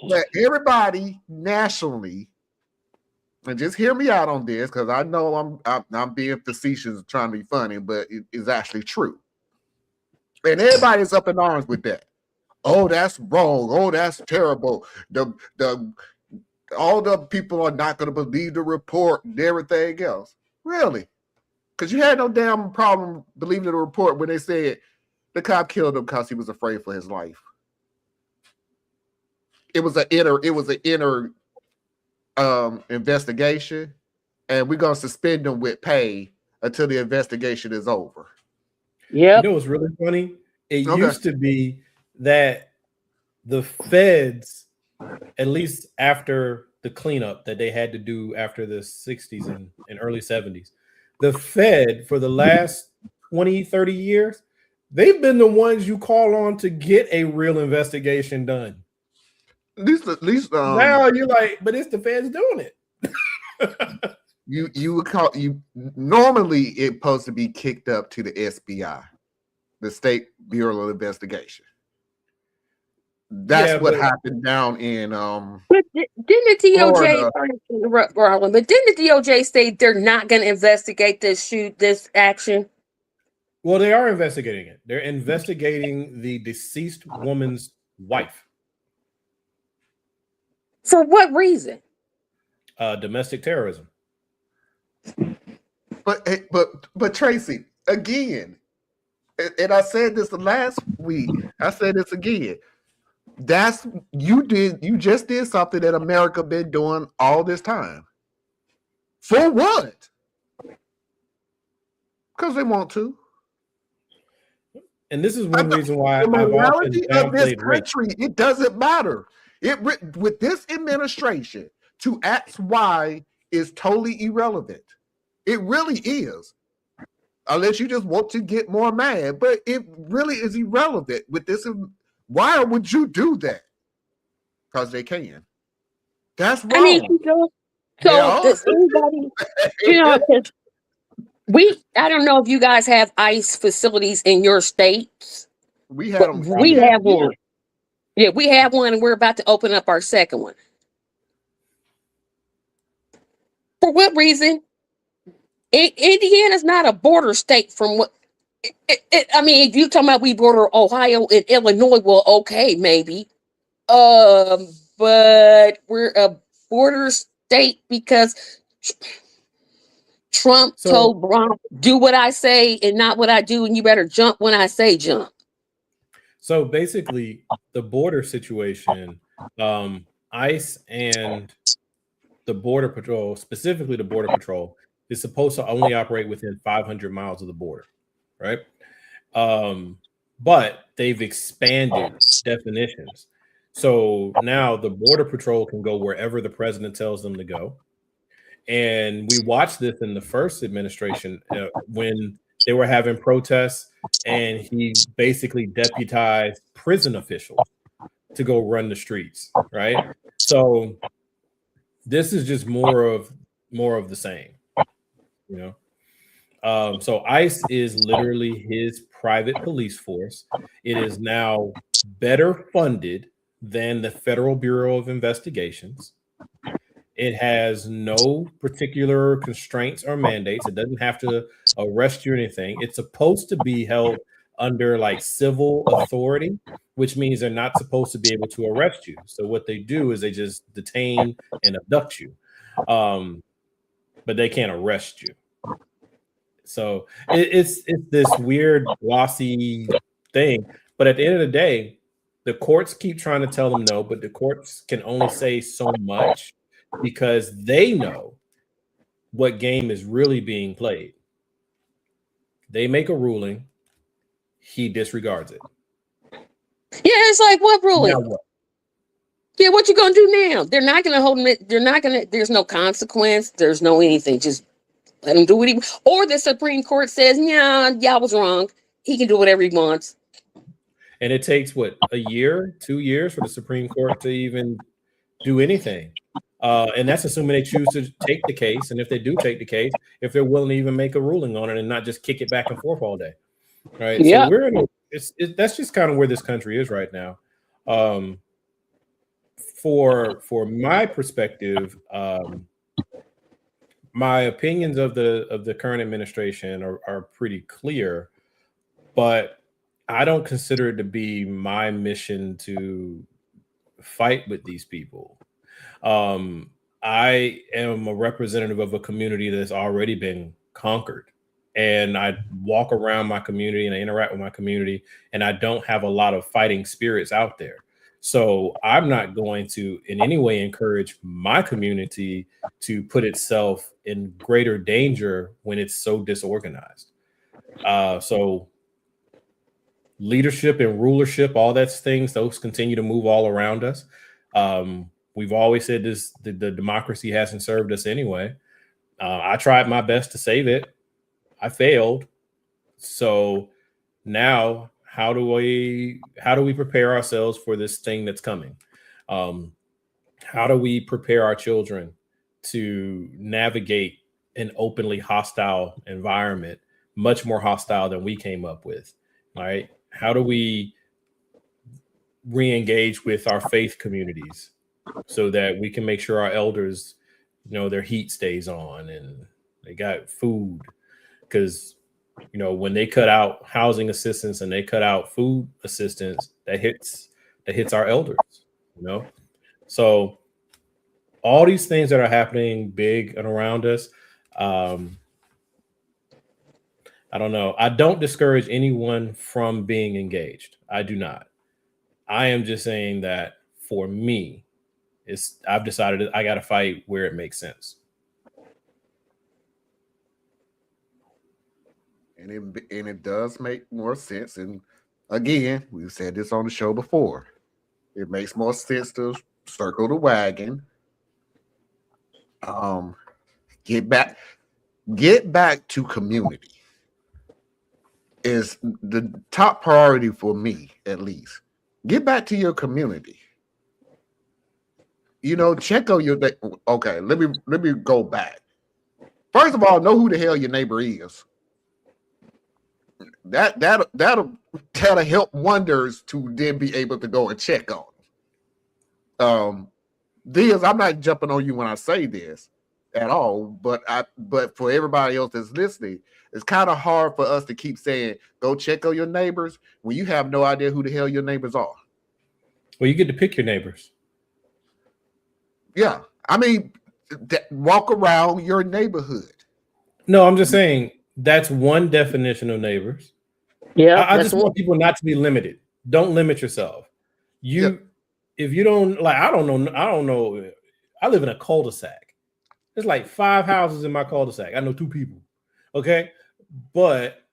mean? But everybody nationally, and just hear me out on this, because I know I'm being facetious trying to be funny, but it is actually true. And everybody's up in arms with that. Oh, that's wrong. Oh, that's terrible. All the people are not going to believe the report and everything else. Really? Because you had no damn problem believing the report when they said the cop killed him because he was afraid for his life. It was an inner investigation, and we're gonna suspend them with pay until the investigation is over. Yeah. You know what's really funny? It used to be that the feds, at least after the cleanup that they had to do after the 60s and early 70s, the Fed for the last 20, 30 years, they've been the ones you call on to get a real investigation done. At least now you're like, but it's the feds doing it. you would call you normally it's supposed to be kicked up to the SBI, the State Bureau of Investigation. That's what happened down in But didn't the DOJ, Florida. Garland, but didn't the DOJ say they're not going to investigate this action? Well, they are investigating it. They're investigating the deceased woman's wife. For what reason? Domestic terrorism. But Tracy, again, and I said this the last week, I said this again. You just did something that America been doing all this time. For what? Because they want to. And this is one reason why the I've often morality of this downplayed race. country, it doesn't matter. With this administration, to ask why is totally irrelevant. It really is. Unless you just want to get more mad, but it really is irrelevant with this. Why would you do that? Because they can. That's wrong. I mean, does anybody, I don't know if you guys have ICE facilities in your states. We have them. We have one. Yeah, we have one, and we're about to open up our second one. For what reason? Indiana's not a border state from what. I mean, if you talking about we border Ohio and Illinois, well, okay, maybe. But we're a border state because Trump told Trump, do what I say and not what I do, and you better jump when I say jump. So basically, the border situation, ICE and the Border Patrol, specifically the Border Patrol, is supposed to only operate within 500 miles of the border, right? But they've expanded definitions. So now the Border Patrol can go wherever the president tells them to go. And we watched this in the first administration when they were having protests, and he basically deputized prison officials to go run the streets, right? So this is just more of the same, you know. So ICE is literally his private police force. It is now better funded than the Federal Bureau of Investigations. It has no particular constraints or mandates. It doesn't have to arrest you or anything. It's supposed to be held under like civil authority, which means they're not supposed to be able to arrest you. So what they do is they just detain and abduct you, but they can't arrest you. So it's this weird glossy thing. But at the end of the day, the courts keep trying to tell them no, but the courts can only say so much because they know what game is really being played. They make a ruling, he disregards it. Yeah, it's like, what ruling? Now what? Yeah, what you gonna do now? They're not gonna hold him. They're not gonna. There's no consequence. There's no anything. Just let him do what he. Or the Supreme Court says, "Yeah, y'all was wrong. He can do whatever he wants." And it takes what, a year, 2 years for the Supreme Court to even do anything. And that's assuming they choose to take the case. And if they do take the case, if they're willing to even make a ruling on it and not just kick it back and forth all day, right? Yeah. So we're in that's just kind of where this country is right now. For my perspective, my opinions of the current administration are pretty clear, but I don't consider it to be my mission to fight with these people. I am a representative of a community that's already been conquered, and I walk around my community and I interact with my community, and I don't have a lot of fighting spirits out there. So I'm not going to in any way encourage my community to put itself in greater danger when it's so disorganized. So leadership and rulership, all that's things, those continue to move all around us. We've always said this, the democracy hasn't served us anyway. I tried my best to save it. I failed. So now how do we prepare ourselves for this thing that's coming? How do we prepare our children to navigate an openly hostile environment, much more hostile than we came up with? Right? How do we re-engage with our faith communities so that we can make sure our elders, their heat stays on and they got food? Because when they cut out housing assistance and they cut out food assistance, that hits our elders. So all these things that are happening big and around us, I don't know. I don't discourage anyone from being engaged. I do not. I am just saying that for me, I've decided I got to fight where it makes sense. And it does make more sense. And again, we've said this on the show before. It makes more sense to circle the wagon. Get back to community is the top priority for me, at least. Get back to your community. Check on your. Okay, let me go back. First of all, know who the hell your neighbor is. That'll help wonders to then be able to go and check on. This, I'm not jumping on you when I say this at all, but for everybody else that's listening, it's kind of hard for us to keep saying go check on your neighbors when you have no idea who the hell your neighbors are. Well, you get to pick your neighbors. Yeah, I mean, walk around your neighborhood. No, I'm just saying that's one definition of neighbors. Yeah, I just want people not to be limited. Don't limit yourself. If you don't like, I don't know. I live in a cul-de-sac. There's like 5 houses in my cul-de-sac. I know 2 people. Okay. But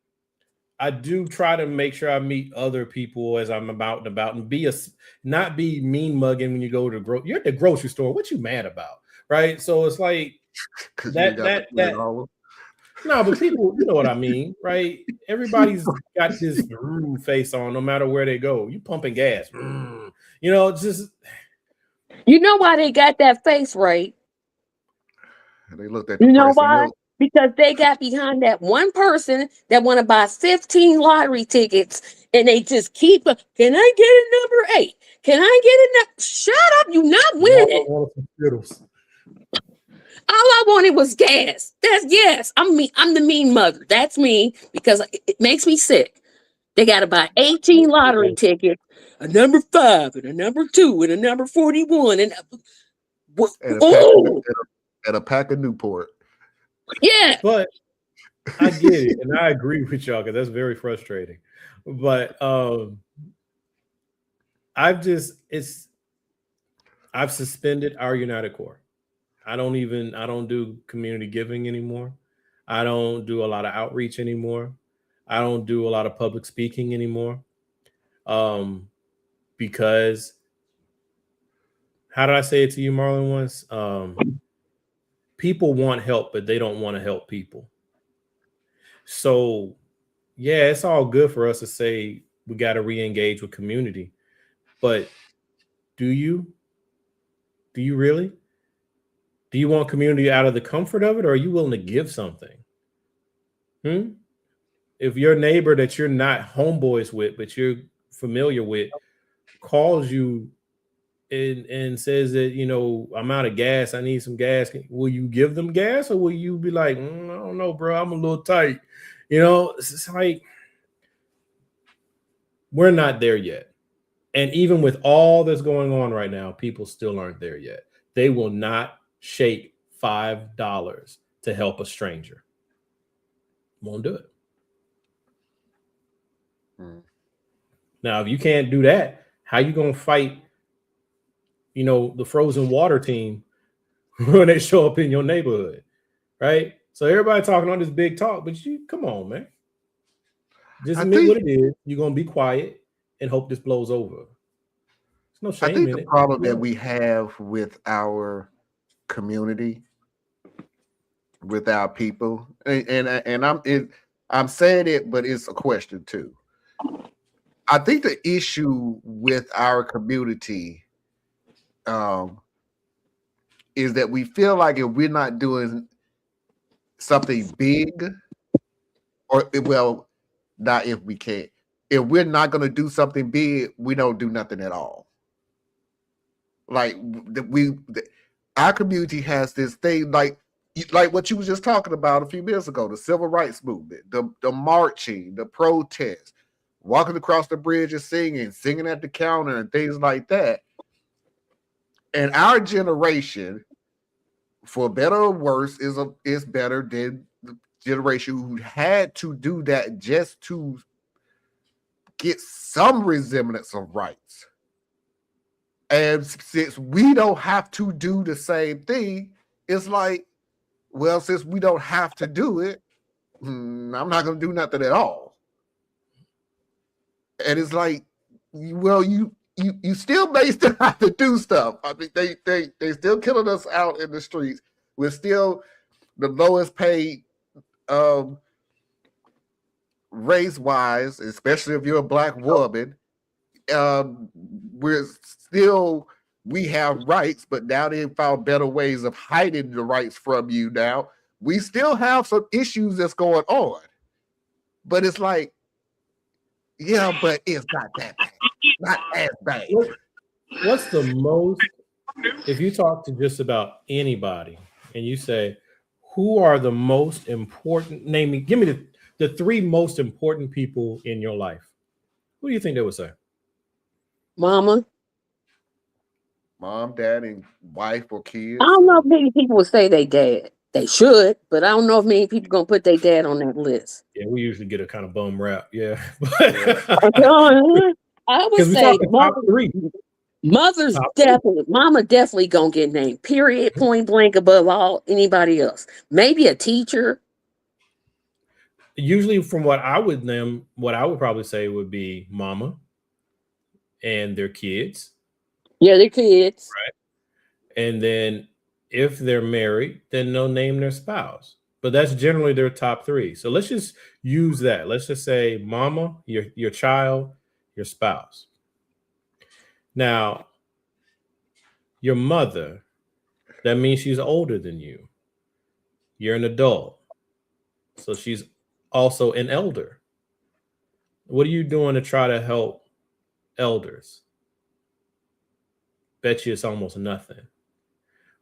I do try to make sure I meet other people as I'm about and not be mean mugging when you go to you're at the grocery store. What you mad about? Right. So it's like that. No, but people, you know what I mean, right? Everybody's got this face on no matter where they go. You pumping gas. Just. You know why they got that face, right? They looked at you know why? Because they got behind that one person that want to buy 15 lottery tickets and they just keep, can I get a number 8? Can I get a number? Shut up, you not winning. All I wanted was gas. That's yes. I'm the mean mother. That's me because it makes me sick. They got to buy 18 lottery tickets, a number 5 and a number 2 and a number 41 and a pack of Newport. Yeah. But I get it, and I agree with y'all because that's very frustrating. But I've suspended our United Core. I don't do community giving anymore. I don't do a lot of outreach anymore. I don't do a lot of public speaking anymore. Because how did I say it to you, Marlon, once? People want help, but they don't want to help people. So yeah, it's all good for us to say we got to re-engage with community. But do you really? Do you want community out of the comfort of it, or are you willing to give something? If your neighbor that you're not homeboys with, but you're familiar with, calls you and says that, I'm out of gas, I need some gas, will you give them gas, or will you be like, I don't know, bro, I'm a little tight? It's like we're not there yet. And even with all that's going on right now, people still aren't there yet. They will not shake $5 to help a stranger. Won't do it. Now, if you can't do that, how you gonna fight, the frozen water team when they show up in your neighborhood, right? So everybody talking on this big talk, but come on, man. Just admit what it is. You're gonna be quiet and hope this blows over. There's no shame in it. I think the problem that we have with our community, with our people, and I'm saying it, but it's a question too. I think the issue with our community is that we feel like if we're not doing something big, or well, not if we can't. If we're not going to do something big, we don't do nothing at all. Like our community has this thing, like what you was just talking about a few minutes ago, the civil rights movement, the marching, the protests, walking across the bridge and singing at the counter and things like that. And our generation, for better or worse, is better than the generation who had to do that just to get some resemblance of rights. And since we don't have to do the same thing, it's like, well, since we don't have to do it, I'm not going to do nothing at all. And it's like, well, you still may still have to do stuff. I mean, they still killing us out in the streets. We're still the lowest paid race-wise, especially if you're a black woman. We have rights, but now they've found better ways of hiding the rights from you. Now we still have some issues that's going on, but it's like, yeah, but it's not that bad, not as bad. What's the most, if you talk to just about anybody and you say, who are the most important, give me the three most important people in your life, who do you think they would say? Mama. Mom, dad, and wife or kids. I don't know if many people would say they dad. They should, but I don't know if many people gonna put their dad on that list. Yeah, we usually get a kind of bum rap. Yeah. I would say mama definitely gonna get named. Period. Point blank above all anybody else. Maybe a teacher. Usually, from what I would probably say would be mama and their kids. Yeah, their kids. Right. And then if they're married, then they'll name their spouse. But that's generally their top three. So let's just use that. Let's just say mama, your child, your spouse. Now, your mother, that means she's older than you. You're an adult. So she's also an elder. What are you doing to try to help elders? Bet you it's almost nothing.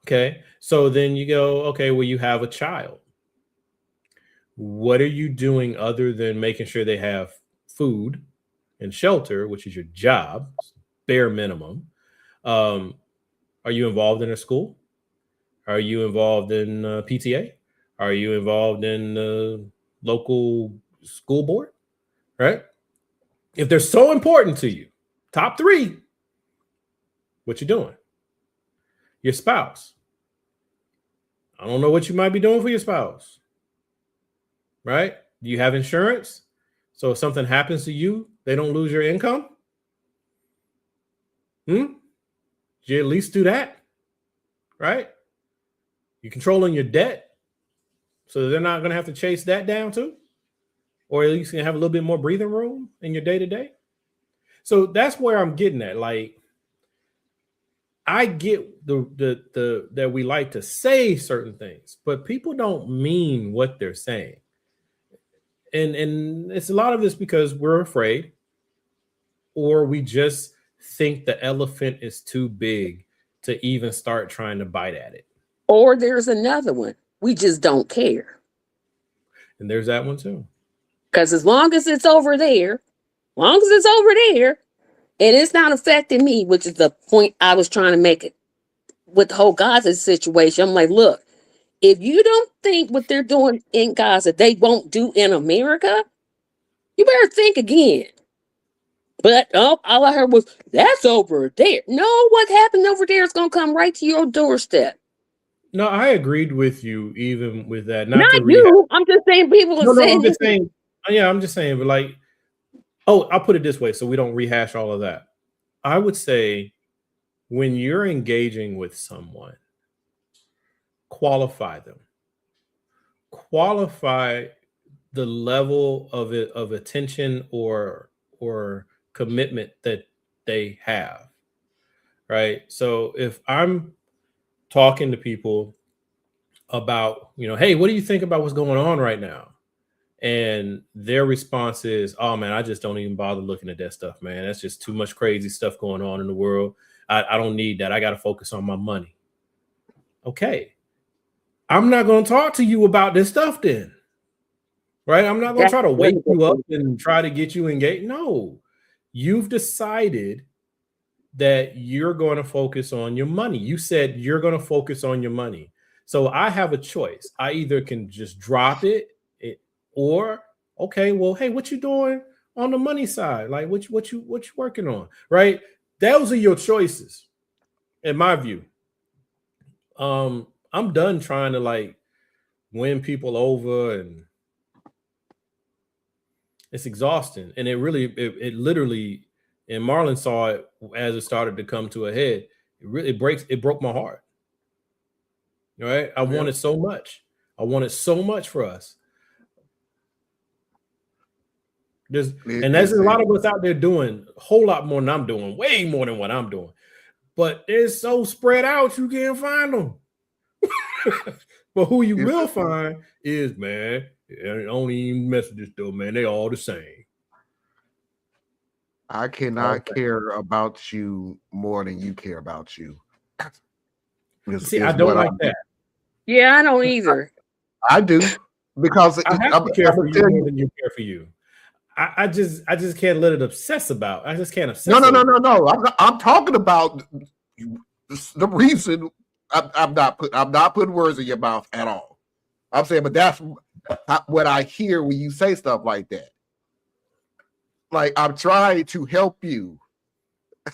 Okay. So then you go, okay, well, you have a child. What are you doing other than making sure they have food and shelter, which is your job, bare minimum? Are you involved in a school? Are you involved in PTA? Are you involved in the local school board? Right? If they're so important to you, top three, what you doing? Your spouse. I don't know what you might be doing for your spouse. Right? Do you have insurance? So if something happens to you, they don't lose your income? Did you at least do that? Right? You're controlling your debt, so they're not going to have to chase that down too? Or at least you can have a little bit more breathing room in your day-to-day? So that's where I'm getting at. Like, I get that we like to say certain things, but people don't mean what they're saying. And it's a lot of this because we're afraid, or we just think the elephant is too big to even start trying to bite at it. Or there's another one. We just don't care. And there's that one too. Because as long as it's over there, and it's not affecting me, which is the point I was trying to make it with the whole Gaza situation. I'm like, look, if you don't think what they're doing in Gaza, they won't do in America, you better think again. But all I heard was, that's over there. No, what happened over there is going to come right to your doorstep. No, I agreed with you even with that. Not you. I'm just saying people are saying. I'm just saying. Yeah, I'm just saying. But like, I'll put it this way so we don't rehash all of that. I would say when you're engaging with someone, qualify them. Qualify the level of attention or commitment that they have. right? So if I'm talking to people about, hey, what do you think about what's going on right now? And their response is, oh man, I just don't even bother looking at that stuff, man. That's just too much crazy stuff going on in the world. I don't need that. I got to focus on my money. Okay. I'm not going to talk to you about this stuff then. Right? I'm not going to try to wake you up and try to get you engaged. No. You've decided that you're going to focus on your money. You said you're going to focus on your money. So I have a choice. I either can just drop it, or okay, well, hey, what you doing on the money side? Like what you working on? Right? Those are your choices, in my view. I'm done trying to like win people over, and it's exhausting. And it literally, and Marlon saw it as it started to come to a head. It broke my heart. Right? I wanted so much. I wanted so much for us. There's a lot of us out there doing a whole lot more than I'm doing, way more than what I'm doing. But they're so spread out, you can't find them. But who you will find is, man, don't even mess with this though, man. They all the same. I cannot care about you more than you care about you. I don't like that. Yeah, I don't either. I do, because I have to care for you more than you care for you. I just can't let it obsess about. I just can't obsess. No. I'm talking about the reason. I'm not putting words in your mouth at all. I'm saying, but that's what I hear when you say stuff like that. Like, I'm trying to help you.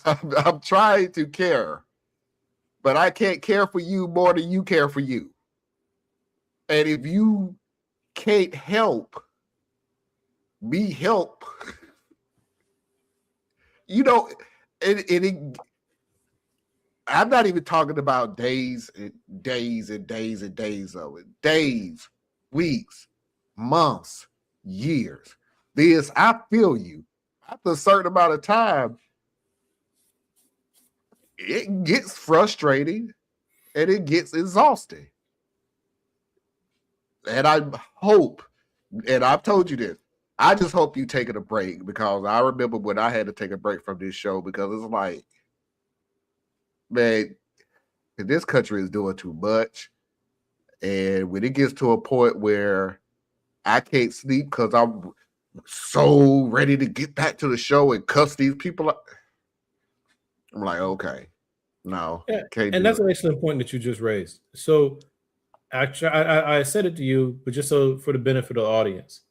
I'm trying to care, but I can't care for you more than you care for you. And if you can't help me help, I'm not even talking about days and days and days and days of it. Days, weeks, months, years. I feel you. After a certain amount of time, it gets frustrating and it gets exhausting. And I hope, and I've told you this, I just hope you taking a break, because I remember when I had to take a break from this show, because it's like, man, this country is doing too much. And when it gets to a point where I can't sleep because I'm so ready to get back to the show and cuss these people out, I'm like, okay, no. And that's an excellent point that you just raised. So actually, I said it to you, but just so for the benefit of the audience,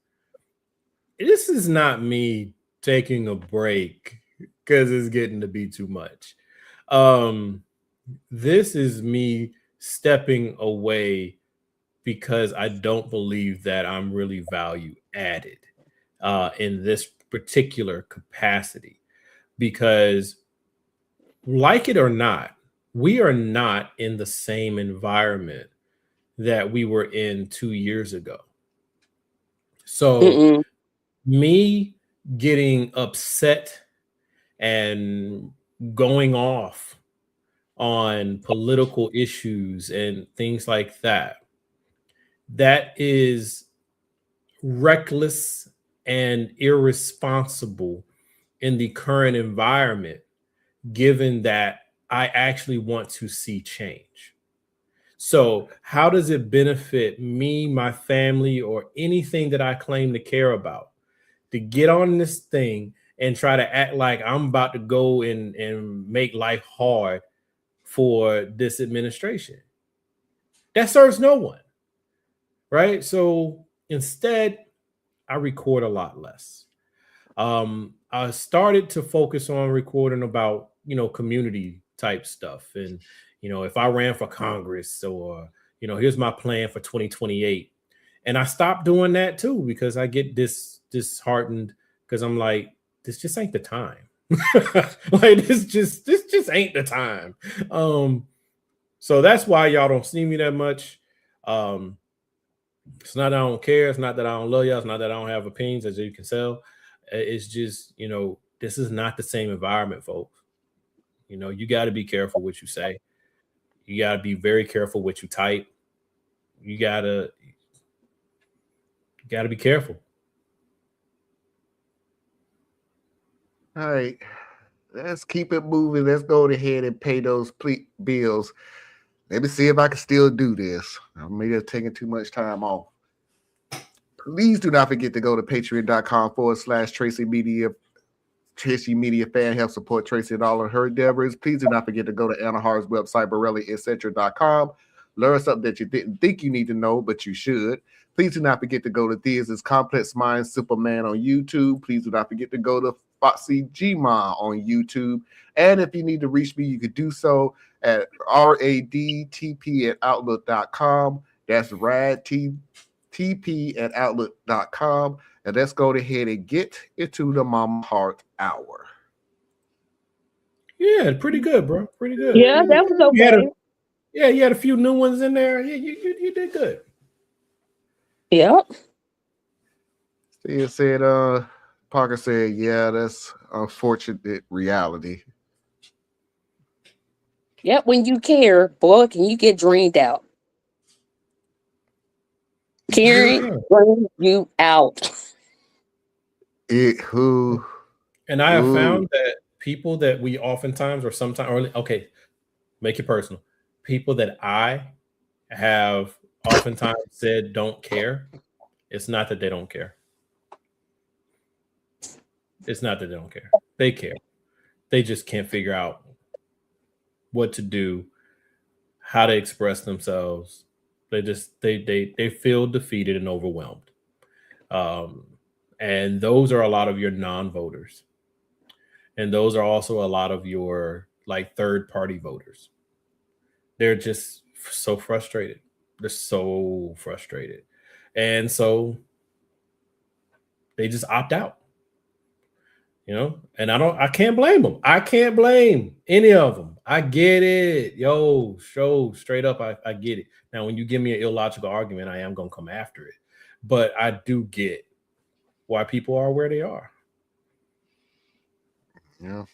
this is not me taking a break because it's getting to be too much. This is me stepping away because I don't believe that I'm really value added in this particular capacity. Because, like it or not, we are not in the same environment that we were in 2 years ago. So me getting upset and going off on political issues and things like that, that is reckless and irresponsible in the current environment, given that I actually want to see change. So how does it benefit me, my family, or anything that I claim to care about to get on this thing and try to act like I'm about to go and make life hard for this administration? That serves no one, right? So instead, I record a lot less. I started to focus on recording about, community type stuff. And, if I ran for Congress, or, here's my plan for 2028. And I stopped doing that too, because I get disheartened, because I'm like, this just ain't the time. Like this just ain't the time. So that's why y'all don't see me that much. It's not that I don't care. It's not that I don't love y'all. It's not that I don't have opinions, as you can tell. It's just, this is not the same environment, folks. You know, you got to be careful what you say. You got to be very careful what you type. You gotta be careful. All right, let's keep it moving. Let's go ahead and pay those bills. Let me see if I can still do this. I may have taken too much time off. Please do not forget to go to patreon.com/Tracy Media. Tracy Media fan help support Tracy and all of her endeavors. Please do not forget to go to Anna Hart's website, BorelliEtc.com. Learn something that you didn't think you need to know, but you should. Please do not forget to go to Thea's Complex Mind Superman on YouTube. Please do not forget to go to Foxy Gma on YouTube. And if you need to reach me, you could do so at RADTP@outlook.com. That's RADTP@outlook.com. And let's go ahead and get into the Mama Heart Hour. Yeah, pretty good, bro. Pretty good. Yeah, that was okay. You had a few new ones in there. Yeah, you did good. Yep. Steve said, Parker said, yeah, that's unfortunate reality. Yep, when you care, boy, can you get dreamed out. Caring brings you out. And I have found that people that we oftentimes or sometimes, okay, make it personal. People that I have oftentimes said don't care. It's not that they don't care. It's not that they don't care. They care. They just can't figure out what to do, how to express themselves. They feel defeated and overwhelmed. And those are a lot of your non-voters. And those are also a lot of your like third-party voters. They're just so frustrated. They're so frustrated. And so they just opt out. You know, and I can't blame them. I can't blame any of them. I get it. Yo, straight up, I get it. Now, when you give me an illogical argument, I am going to come after it. But I do get why people are where they are. Yeah.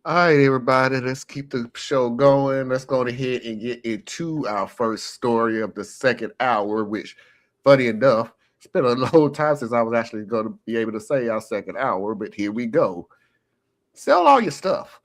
All right, everybody, let's keep the show going. Let's go ahead and get into our first story of the second hour, which, funny enough, it's been a long time since I was actually going to be able to say our second hour, but here we go. Sell all your stuff.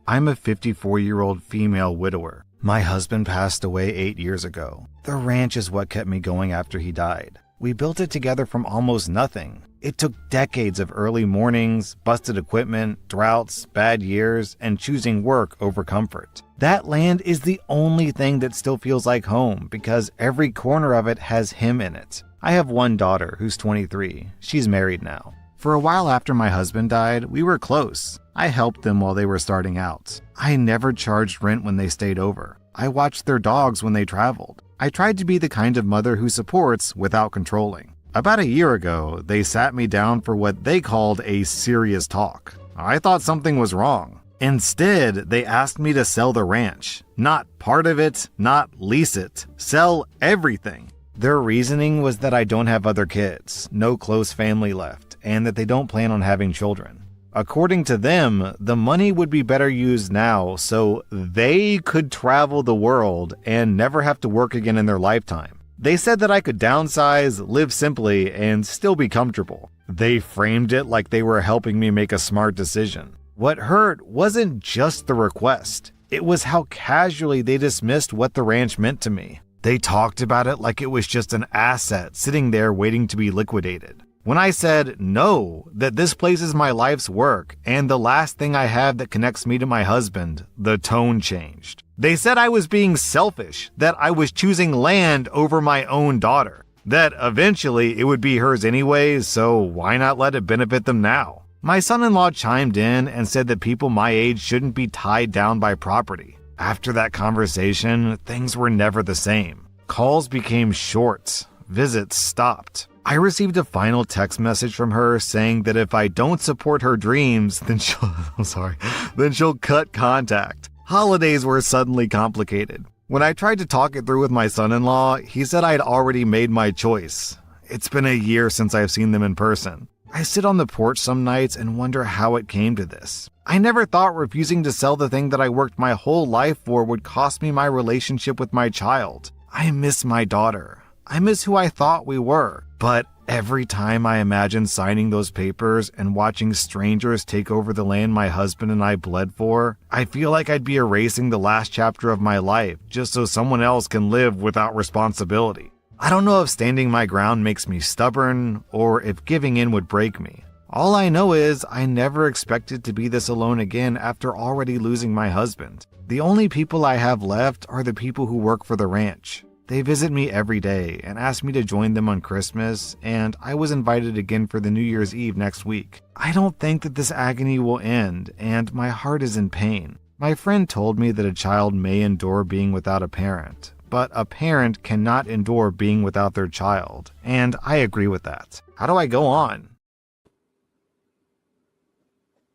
I'm a 54-year-old female widower. My husband passed away 8 years ago. The ranch is what kept me going after he died. We built it together from almost nothing. It took decades of early mornings, busted equipment, droughts, bad years, and choosing work over comfort. That land is the only thing that still feels like home because every corner of it has him in it. I have one daughter who's 23. She's married now. For a while after my husband died, we were close. I helped them while they were starting out. I never charged rent when they stayed over. I watched their dogs when they traveled. I tried to be the kind of mother who supports without controlling. About a year ago, they sat me down for what they called a serious talk. I thought something was wrong. Instead, they asked me to sell the ranch. Not part of it, not lease it. Sell everything. Their reasoning was that I don't have other kids, no close family left, and that they don't plan on having children. According to them, the money would be better used now so they could travel the world and never have to work again in their lifetime. They said that I could downsize, live simply, and still be comfortable. They framed it like they were helping me make a smart decision. What hurt wasn't just the request. It was how casually they dismissed what the ranch meant to me. They talked about it like it was just an asset sitting there waiting to be liquidated. When I said no, that this place is my life's work and the last thing I have that connects me to my husband, the tone changed. They said I was being selfish, that I was choosing land over my own daughter, that eventually it would be hers anyways, so why not let it benefit them now? My son-in-law chimed in and said that people my age shouldn't be tied down by property. After that conversation, things were never the same. Calls became short. Visits stopped. I received a final text message from her saying that if I don't support her dreams, then she'll cut contact. Holidays were suddenly complicated. When I tried to talk it through with my son-in-law, he said I'd already made my choice. It's been a year since I've seen them in person. I sit on the porch some nights and wonder how it came to this. I never thought refusing to sell the thing that I worked my whole life for would cost me my relationship with my child. I miss my daughter. I miss who I thought we were. But every time I imagine signing those papers and watching strangers take over the land my husband and I bled for, I feel like I'd be erasing the last chapter of my life just so someone else can live without responsibility. I don't know if standing my ground makes me stubborn or if giving in would break me. All I know is I never expected to be this alone again after already losing my husband. The only people I have left are the people who work for the ranch. They visit me every day and ask me to join them on Christmas, and I was invited again for the New Year's Eve next week. I don't think that this agony will end, and my heart is in pain. My friend told me that a child may endure being without a parent, but a parent cannot endure being without their child, and I agree with that. How do I go on?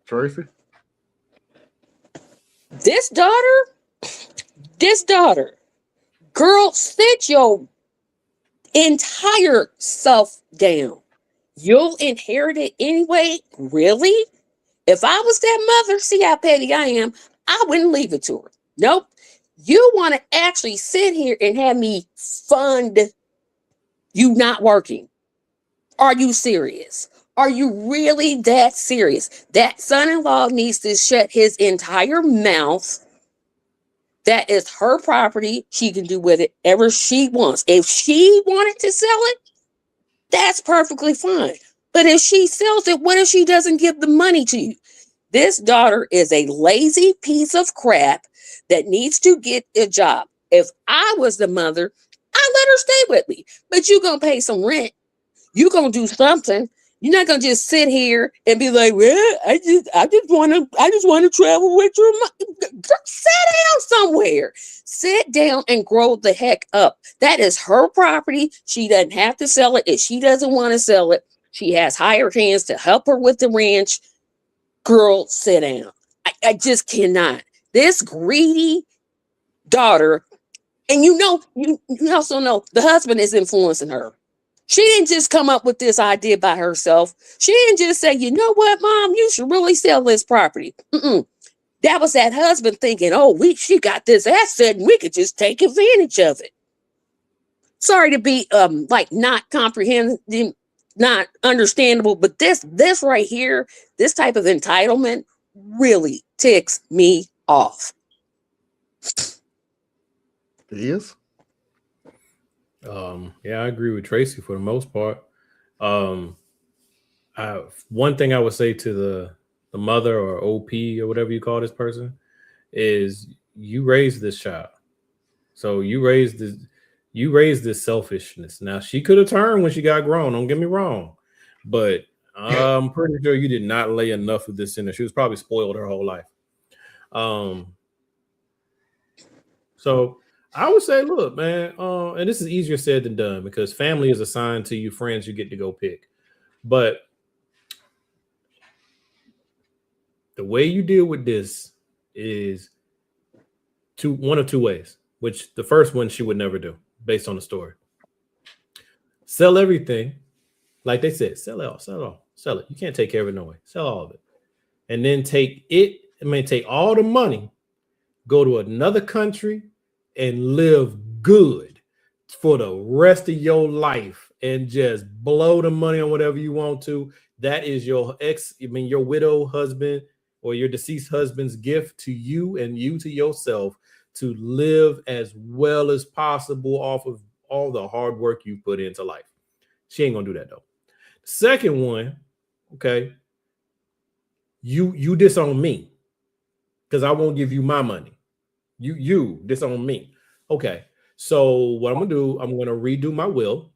Tracy? This daughter, girl, sit your entire self down. You'll inherit it anyway? Really? If I was that mother, see how petty I am, I wouldn't leave it to her. Nope. You want to actually sit here and have me fund you not working. Are you serious? Are you really that serious? That son-in-law needs to shut his entire mouth. That is her property. She can do whatever she wants. If she wanted to sell it, that's perfectly fine. But if she sells it, what if she doesn't give the money to you? This daughter is a lazy piece of crap that needs to get a job. If I was the mother, I'd let her stay with me. But you're going to pay some rent. You're going to do something. You're not going to just sit here and be like, well, I just want to travel with your mom. Sit down somewhere. Sit down and grow the heck up. That is her property. She doesn't have to sell it. If she doesn't want to sell it, she has hired hands to help her with the ranch. Girl, sit down. I just cannot. This greedy daughter, and you also know the husband is influencing her. She didn't just come up with this idea by herself. She didn't just say, you know what, Mom, you should really sell this property. That was that husband thinking, oh, she got this asset and we could just take advantage of it. Sorry to be not comprehending, not understandable, but this right here, this type of entitlement really ticks me off. It is. Yeah, I agree with Tracy for the most part. One thing I would say to the mother or OP or whatever you call this person is you raised this child. So you raised this selfishness. Now she could have turned when she got grown, don't get me wrong. But I'm pretty sure you did not lay enough of this in her. She was probably spoiled her whole life. So I would say, look, man, and this is easier said than done because family is assigned to you, friends you get to go pick. But the way you deal with this is one of two ways, which the first one she would never do based on the story. Sell everything. Like they said, sell it all. You can't take care of it no way. Sell all of it. And then take all the money, go to another country, and live good for the rest of your life and just blow the money on whatever you want to. That is your widow husband or your deceased husband's gift to you and you to yourself to live as well as possible off of all the hard work you put into life. She ain't gonna do that though. Second one, okay, you disown me because I won't give you my money. You disown me. Okay, so what I'm gonna do, I'm gonna redo my will,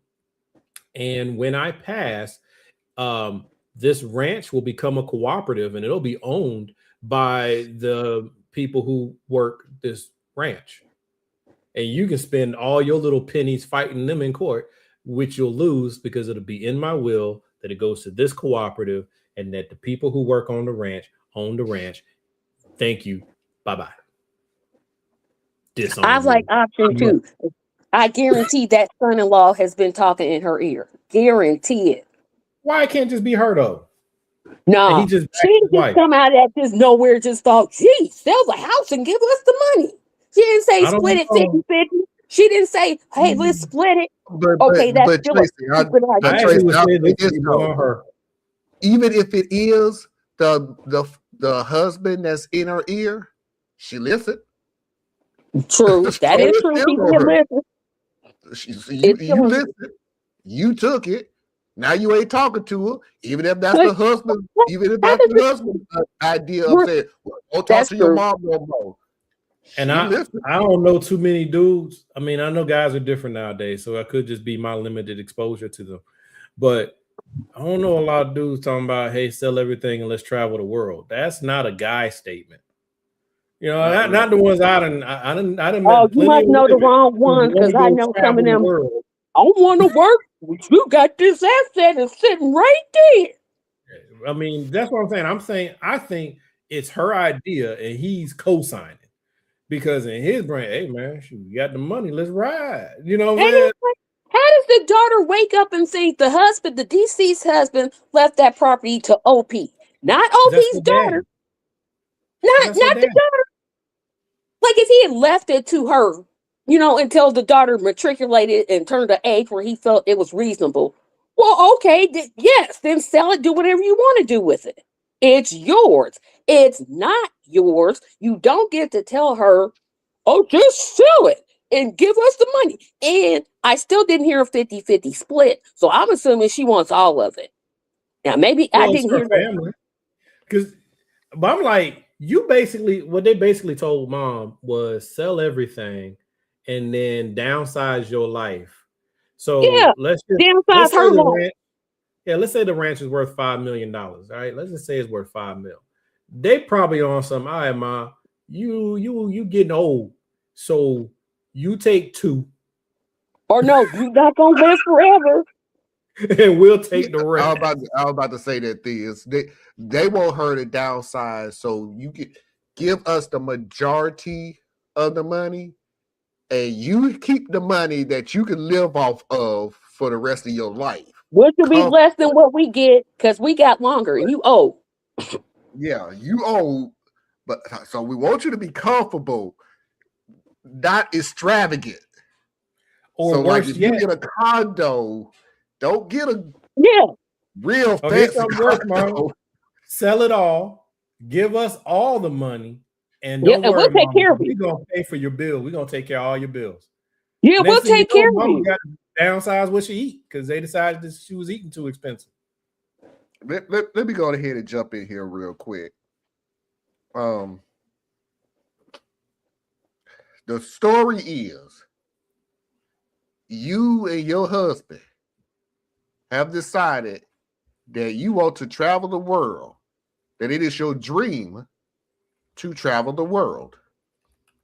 and when I pass, this ranch will become a cooperative, and it'll be owned by the people who work this ranch. And you can spend all your little pennies fighting them in court, which you'll lose because it'll be in my will that it goes to this cooperative, and that the people who work on the ranch own the ranch. Thank you. Bye-bye. I like option 2. I guarantee that son-in-law has been talking in her ear. Guarantee it. Why it can't just be her though? No, And he just she didn't just come out at this nowhere, just thought, gee, sell the house and give us the money. She didn't say I don't split it know. 50-50. She didn't say, hey, let's split it. Okay, that's but still Tracy, a stupid I idea. actually would I'll say say this this, should be though. on her. Even if it is the husband that's in her ear, she listened. True, that is true. People can listen. You listened. You took it. Now you ain't talking to her, even if that's the husband. Even if that's the husband's idea of saying, well, "Don't talk to your mom no more." And I don't know too many dudes. I mean, I know guys are different nowadays, so I could just be my limited exposure to them. But I don't know a lot of dudes talking about, hey, sell everything and let's travel the world. That's not a guy statement. You know, not the ones I didn't. Oh, you must know the wrong ones because I know some of them. I want to work. You got this asset and sitting right there. I mean, that's what I'm saying. I think it's her idea and he's co-signing because in his brain, hey man, you got the money, let's ride. You know what I'm saying? How does the daughter wake up and think the husband, the deceased husband, left that property to OP? Not OP's daughter. Not the daughter. Like if he had left it to her, you know, until the daughter matriculated and turned an age where he felt it was reasonable. Well, okay, yes, then sell it, do whatever you want to do with it. It's yours. It's not yours. You don't get to tell her, oh, just sell it and give us the money. And I still didn't hear a 50-50 split. So I'm assuming she wants all of it. Now, maybe I didn't hear that. But I'm like, what they basically told mom was sell everything and then downsize your life. So let's downsize her life. Let's say the ranch is worth $5 million. All right, let's just say it's worth $5 million. They probably on some. All right, mom, you getting old, so you take 2. Or no, you're not gonna live forever. And we'll take the rest. I was about to say that thing. They want her to downsize, so you can give us the majority of the money, and you keep the money that you can live off of for the rest of your life. Which will be less than what we get because we got longer and you owe. Yeah, you owe, but so we want you to be comfortable, not extravagant. Or so worse like if yet, you get a condo, don't get a real here's fancy something worse, condo. Mom. Sell it all, give us all the money, and Yeah, don't and worry, we'll take Mama, care of we're you. gonna pay for your bill. We're gonna take care of all your bills. Yeah, we'll take care of Mama you. got to downsize what she eat because they decided that she was eating too expensive. Let me go ahead and jump in here real quick. The story is you and your husband have decided that you want to travel the world, that it is your dream to travel the world.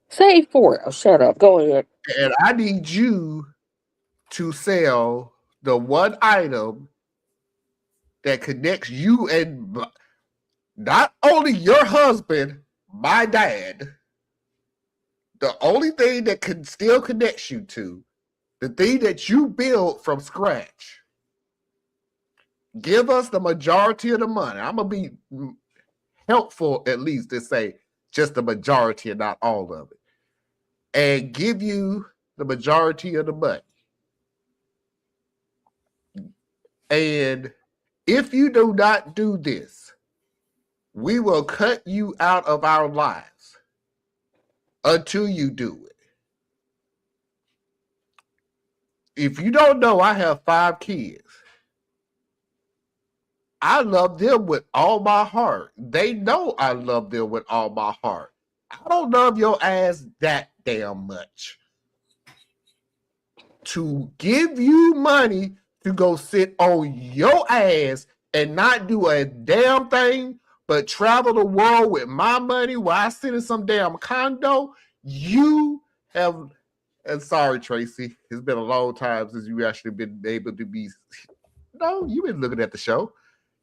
Save for it. Oh, shut up. Go ahead. And I need you to sell the one item that connects you and not only your husband, my dad. The only thing that can still connects you to the thing that you build from scratch. Give us the majority of the money. I'm going to be helpful at least to say just the majority and not all of it. And give you the majority of the money. And if you do not do this, we will cut you out of our lives until you do it. If you don't know, I have 5 kids. I love them with all my heart. They know I love them with all my heart. I don't love your ass that damn much to give you money to go sit on your ass and not do a damn thing but travel the world with my money while I sit in some damn condo. You have, and sorry, Tracy, it's been a long time since you actually been able to be. No, you've been looking at the show.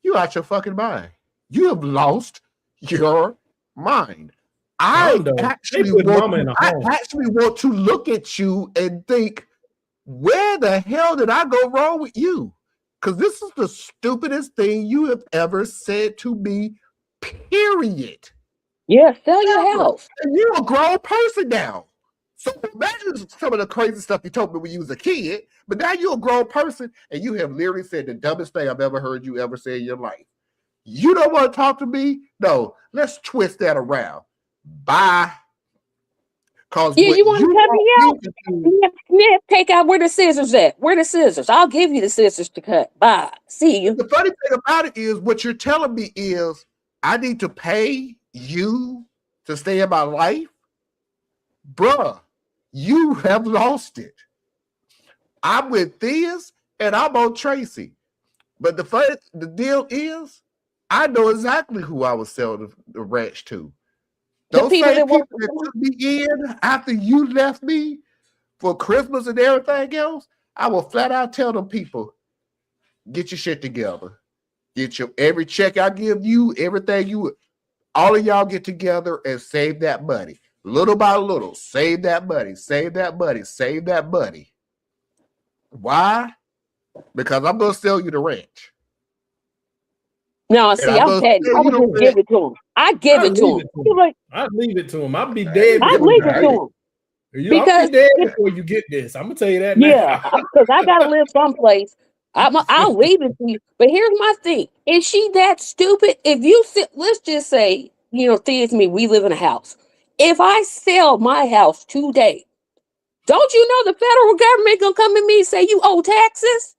You out your fucking mind. You have lost your mind. I actually want to look at you and think, where the hell did I go wrong with you? because this is the stupidest thing you have ever said to me, period. Yeah, sell your house. And you're a grown person now. So imagine some of the crazy stuff you told me when you was a kid, but now you're a grown person and you have literally said the dumbest thing I've ever heard you ever say in your life. You don't want to talk to me? No, let's twist that around. Bye. Cause Yeah, you want to cut me out? Smith, take out where the scissors at. Where the scissors? I'll give you the scissors to cut. Bye. See you. The funny thing about it is what you're telling me is I need to pay you to stay in my life. Bruh, you have lost it. I'm with Theus and I'm on Tracy. But the deal is I know exactly who I was selling the ranch to. Those same people that took me in after you left me for Christmas and everything else, I will flat out tell them people, get your shit together. Get your every check I give you, everything you, all of y'all get together and save that money. Little by little, save that money, save that money, save that money. Why? Because I'm going to sell you the ranch. No, see, I'm petty. I would just give it to him. I give it to him. I'd leave it to him. I'd be dead. I'd leave it to him. I'll be dead before you get this. I'm gonna tell you that now. Yeah, because I gotta live someplace. I'll leave it to you. But here's my thing: is she that stupid? If you let's just say, Thea's me, we live in a house. If I sell my house today, don't you know the federal government gonna come at me and say you owe taxes?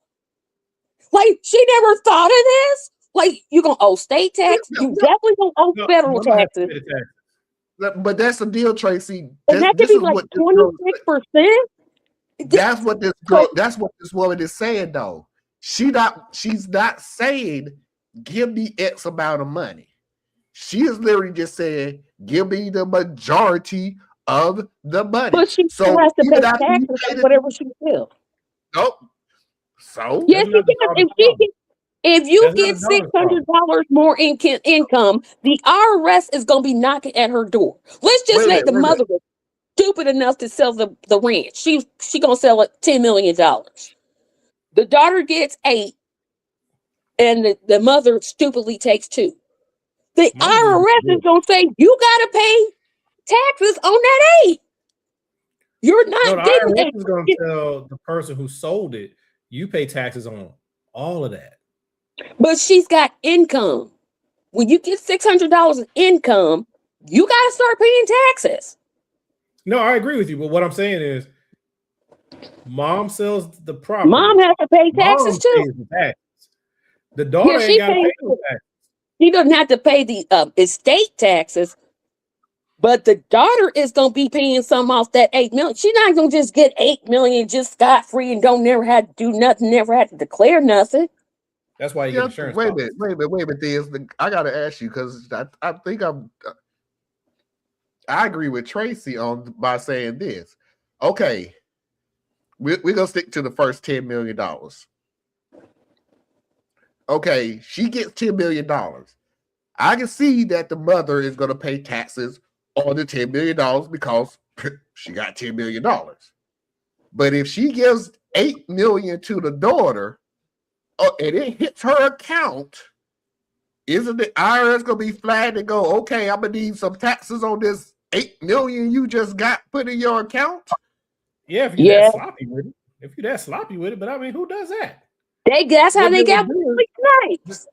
Like she never thought of this. Like you're gonna owe state tax. You definitely gonna owe federal taxes. But that's the deal, Tracy. And that could be like 26%. That's what this girl. That's what this woman is saying, though. She's not saying give me X amount of money. She is literally just saying give me the majority of the money. But she still has to pay taxes on whatever she feels. Nope. So yes, if you get $600 more income, the IRS is going to be knocking at her door. Let's just say the mother was stupid enough to sell the ranch. She going to sell it $10 million. The daughter gets 8, and the mother stupidly takes 2. The IRS is going to say, you got to pay taxes on that 8. You're not getting the IRS is going to tell the person who sold it, you pay taxes on all of that. But she's got income. When you get $600 in income, you got to start paying taxes. No, I agree with you. But what I'm saying is, mom sells the property. Mom has to pay taxes too. The daughter ain't got to pay no taxes. She doesn't have to pay the estate taxes, but the daughter is going to be paying some off that $8 million. She's not going to just get $8 million just scot free and don't never have to do nothing, never have to declare nothing. That's why you get insurance. Wait a minute. Theus, I got to ask you because I think I agree with Tracy by saying this. Okay, we're gonna stick to the first $10 million. Okay, she gets $10 million. I can see that the mother is gonna pay taxes on the $10 million because she got $10 million. But if she gives $8 million to the daughter, and it hits her account, isn't the IRS gonna be flagged and go, okay, I'm gonna need some taxes on this $8 million you just got put in your account? Yeah, if you're that sloppy with it. If you're that sloppy with it, but I mean, who does that? That's how they got nights.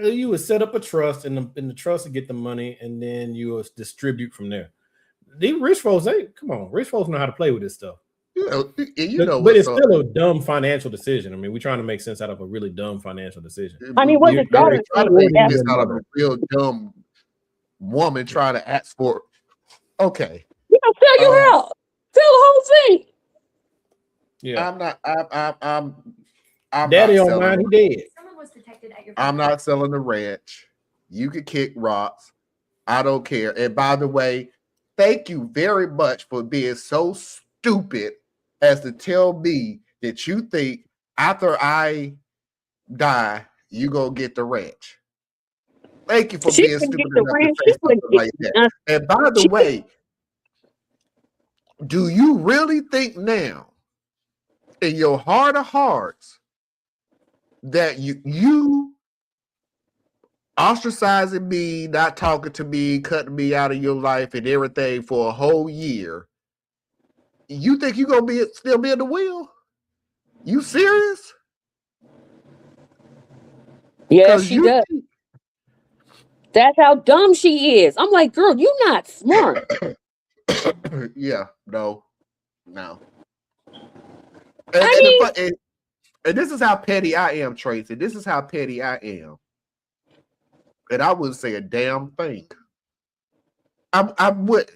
You would set up a trust, and the trust would get the money, and then you would distribute from there. These rich folks, rich folks know how to play with this stuff. But it's still a dumb financial decision. I mean, we're trying to make sense out of a really dumb financial decision. I mean, what the daughter trying to make this out of a real dumb woman trying to ask for. Okay, sell your house, sell the whole thing. Yeah, I'm Daddy not on mine, he dead. I'm not selling the ranch. You can kick rocks. I don't care. And by the way, thank you very much for being so stupid as to tell me that you think after I die, you gonna get the ranch. Thank you for being stupid enough to say something like that. And by the way, do you really think now, in your heart of hearts, that you ostracizing me, not talking to me, cutting me out of your life and everything for a whole year, you think you gonna still be in the wheel? You serious? Yeah, she does. That's how dumb she is. I'm like, girl, you not smart. Yeah, no. And this is how petty I am, Tracy. This is how petty I am. And I wouldn't say a damn thing. I would.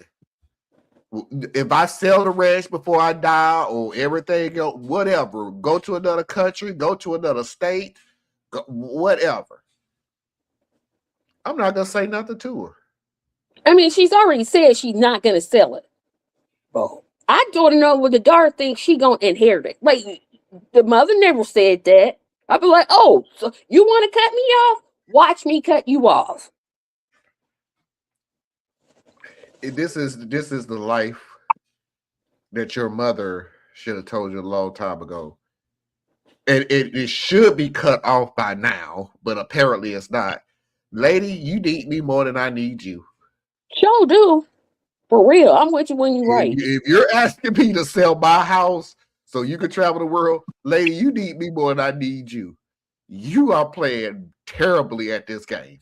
If I sell the ranch before I die or everything else, whatever, go to another country, go to another state, whatever. I'm not going to say nothing to her. I mean, she's already said she's not going to sell it. Bro, I don't know what the daughter thinks she going to inherit it. Like, the mother never said that. I'd be like, oh, so you want to cut me off? Watch me cut you off. This is the life that your mother should have told you a long time ago. And it should be cut off by now, but apparently it's not. Lady, you need me more than I need you. Sure do. For real. I'm with you when you're right. If you're asking me to sell my house so you can travel the world, lady, you need me more than I need you. You are playing terribly at this game.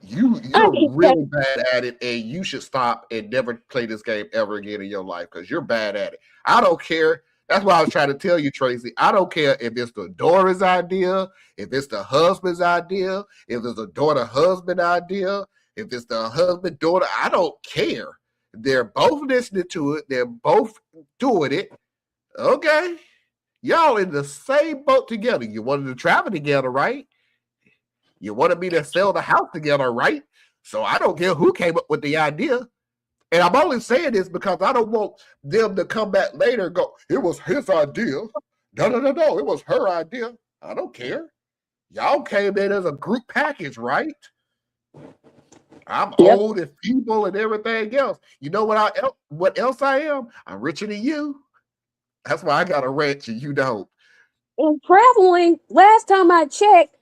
You're really bad at it, and you should stop and never play this game ever again in your life because you're bad at it. I don't care. That's why I was trying to tell you, Tracy. I don't care if it's the daughter's idea, if it's the husband's idea, if it's the daughter-husband idea, if it's the husband-daughter. I don't care. They're both listening to it. They're both doing it. Okay. Y'all in the same boat together. You wanted to travel together, right? You wanted me to sell the house together, right? So I don't care who came up with the idea. And I'm only saying this because I don't want them to come back later and go, it was his idea. No. It was her idea. I don't care. Y'all came in as a group package, right? I'm old and feeble and everything else. You know what else I am? I'm richer than you. That's why I got a ranch and you don't. And traveling, last time I checked,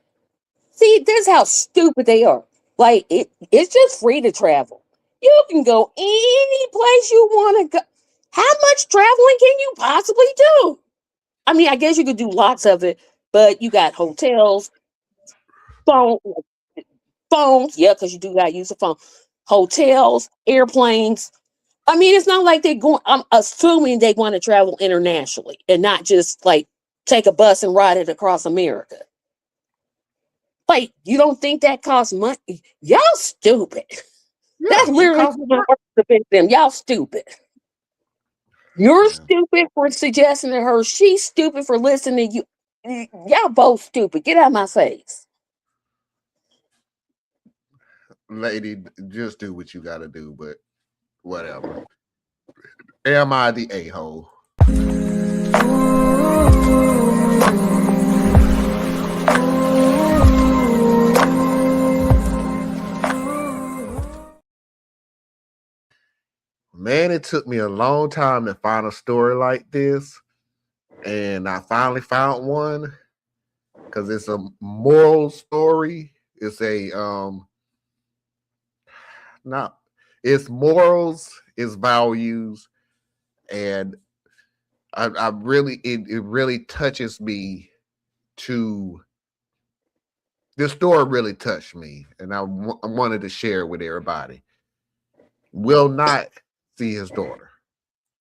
see, this is how stupid they are. Like, it's just free to travel. You can go any place you want to go. How much traveling can you possibly do? I mean, I guess you could do lots of it, but you got hotels, phones, yeah, because you do got to use the phone. Hotels, airplanes. I mean, it's not like they're going, I'm assuming they want to travel internationally and not just like take a bus and ride it across America. Like, you don't think that costs money? Y'all stupid. Yeah, that's literally them. Y'all stupid. You're stupid for suggesting to her. She's stupid for listening to you. Y'all both stupid. Get out of my face. Lady, just do what you got to do, but whatever. Am I the a-hole? Man, it took me a long time to find a story like this, and I finally found one because it's a moral story. It's it's morals, it's values, and I really it really touches me. This story really touched me, and I wanted to share it with everybody. Will not see his daughter.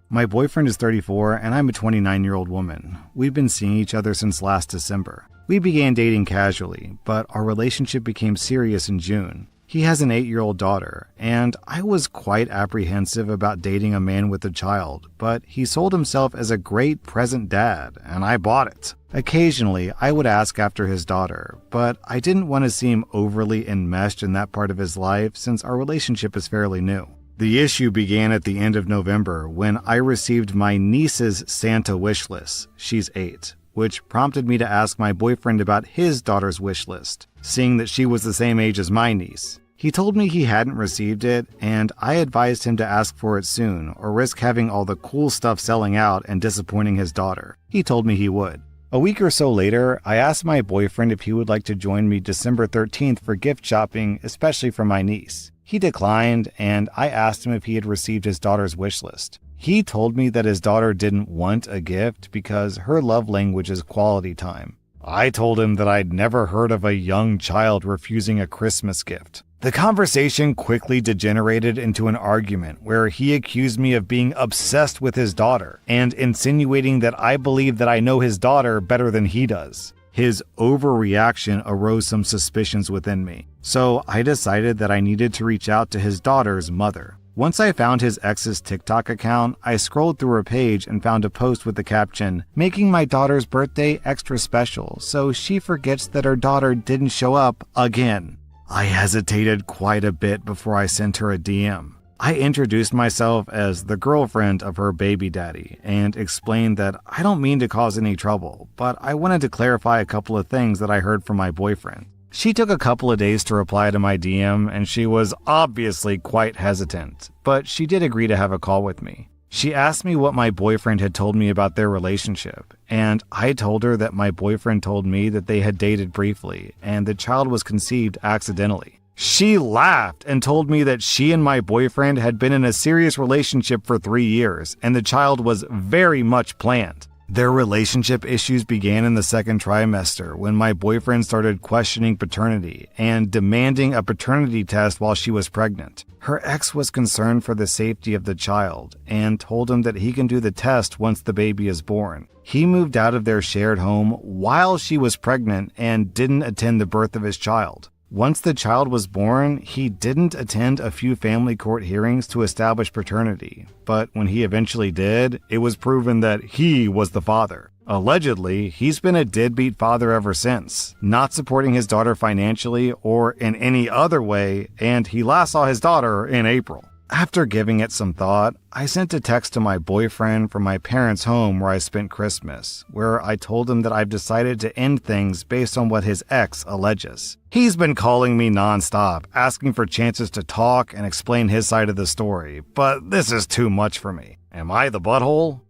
My boyfriend is 34 and I'm a 29-year-old woman. We've been seeing each other since last December. We began dating casually, but our relationship became serious in June. He has an 8-year-old daughter, and I was quite apprehensive about dating a man with a child, but he sold himself as a great present dad, and I bought it. Occasionally, I would ask after his daughter, but I didn't want to seem overly enmeshed in that part of his life since our relationship is fairly new. The issue began at the end of November when I received my niece's Santa wish list. She's 8, which prompted me to ask my boyfriend about his daughter's wish list, seeing that she was the same age as my niece. He told me he hadn't received it, and I advised him to ask for it soon or risk having all the cool stuff selling out and disappointing his daughter. He told me he would. A week or so later, I asked my boyfriend if he would like to join me December 13th for gift shopping, especially for my niece. He declined, and I asked him if he had received his daughter's wish list. He told me that his daughter didn't want a gift because her love language is quality time. I told him that I'd never heard of a young child refusing a Christmas gift. The conversation quickly degenerated into an argument where he accused me of being obsessed with his daughter and insinuating that I believe that I know his daughter better than he does. His overreaction arose some suspicions within me, so I decided that I needed to reach out to his daughter's mother. Once I found his ex's TikTok account, I scrolled through her page and found a post with the caption, "Making my daughter's birthday extra special so she forgets that her daughter didn't show up again." I hesitated quite a bit before I sent her a DM. I introduced myself as the girlfriend of her baby daddy and explained that I don't mean to cause any trouble, but I wanted to clarify a couple of things that I heard from my boyfriend. She took a couple of days to reply to my DM, and she was obviously quite hesitant, but she did agree to have a call with me. She asked me what my boyfriend had told me about their relationship, and I told her that my boyfriend told me that they had dated briefly, and the child was conceived accidentally. She laughed and told me that she and my boyfriend had been in a serious relationship for 3 years, and the child was very much planned. Their relationship issues began in the second trimester when my boyfriend started questioning paternity and demanding a paternity test while she was pregnant. Her ex was concerned for the safety of the child and told him that he can do the test once the baby is born. He moved out of their shared home while she was pregnant and didn't attend the birth of his child. Once the child was born, he didn't attend a few family court hearings to establish paternity, but when he eventually did, it was proven that he was the father. Allegedly, he's been a deadbeat father ever since, not supporting his daughter financially or in any other way, and he last saw his daughter in April. After giving it some thought, I sent a text to my boyfriend from my parents' home where I spent Christmas, where I told him that I've decided to end things based on what his ex alleges. He's been calling me nonstop, asking for chances to talk and explain his side of the story, but this is too much for me. Am I the butthole?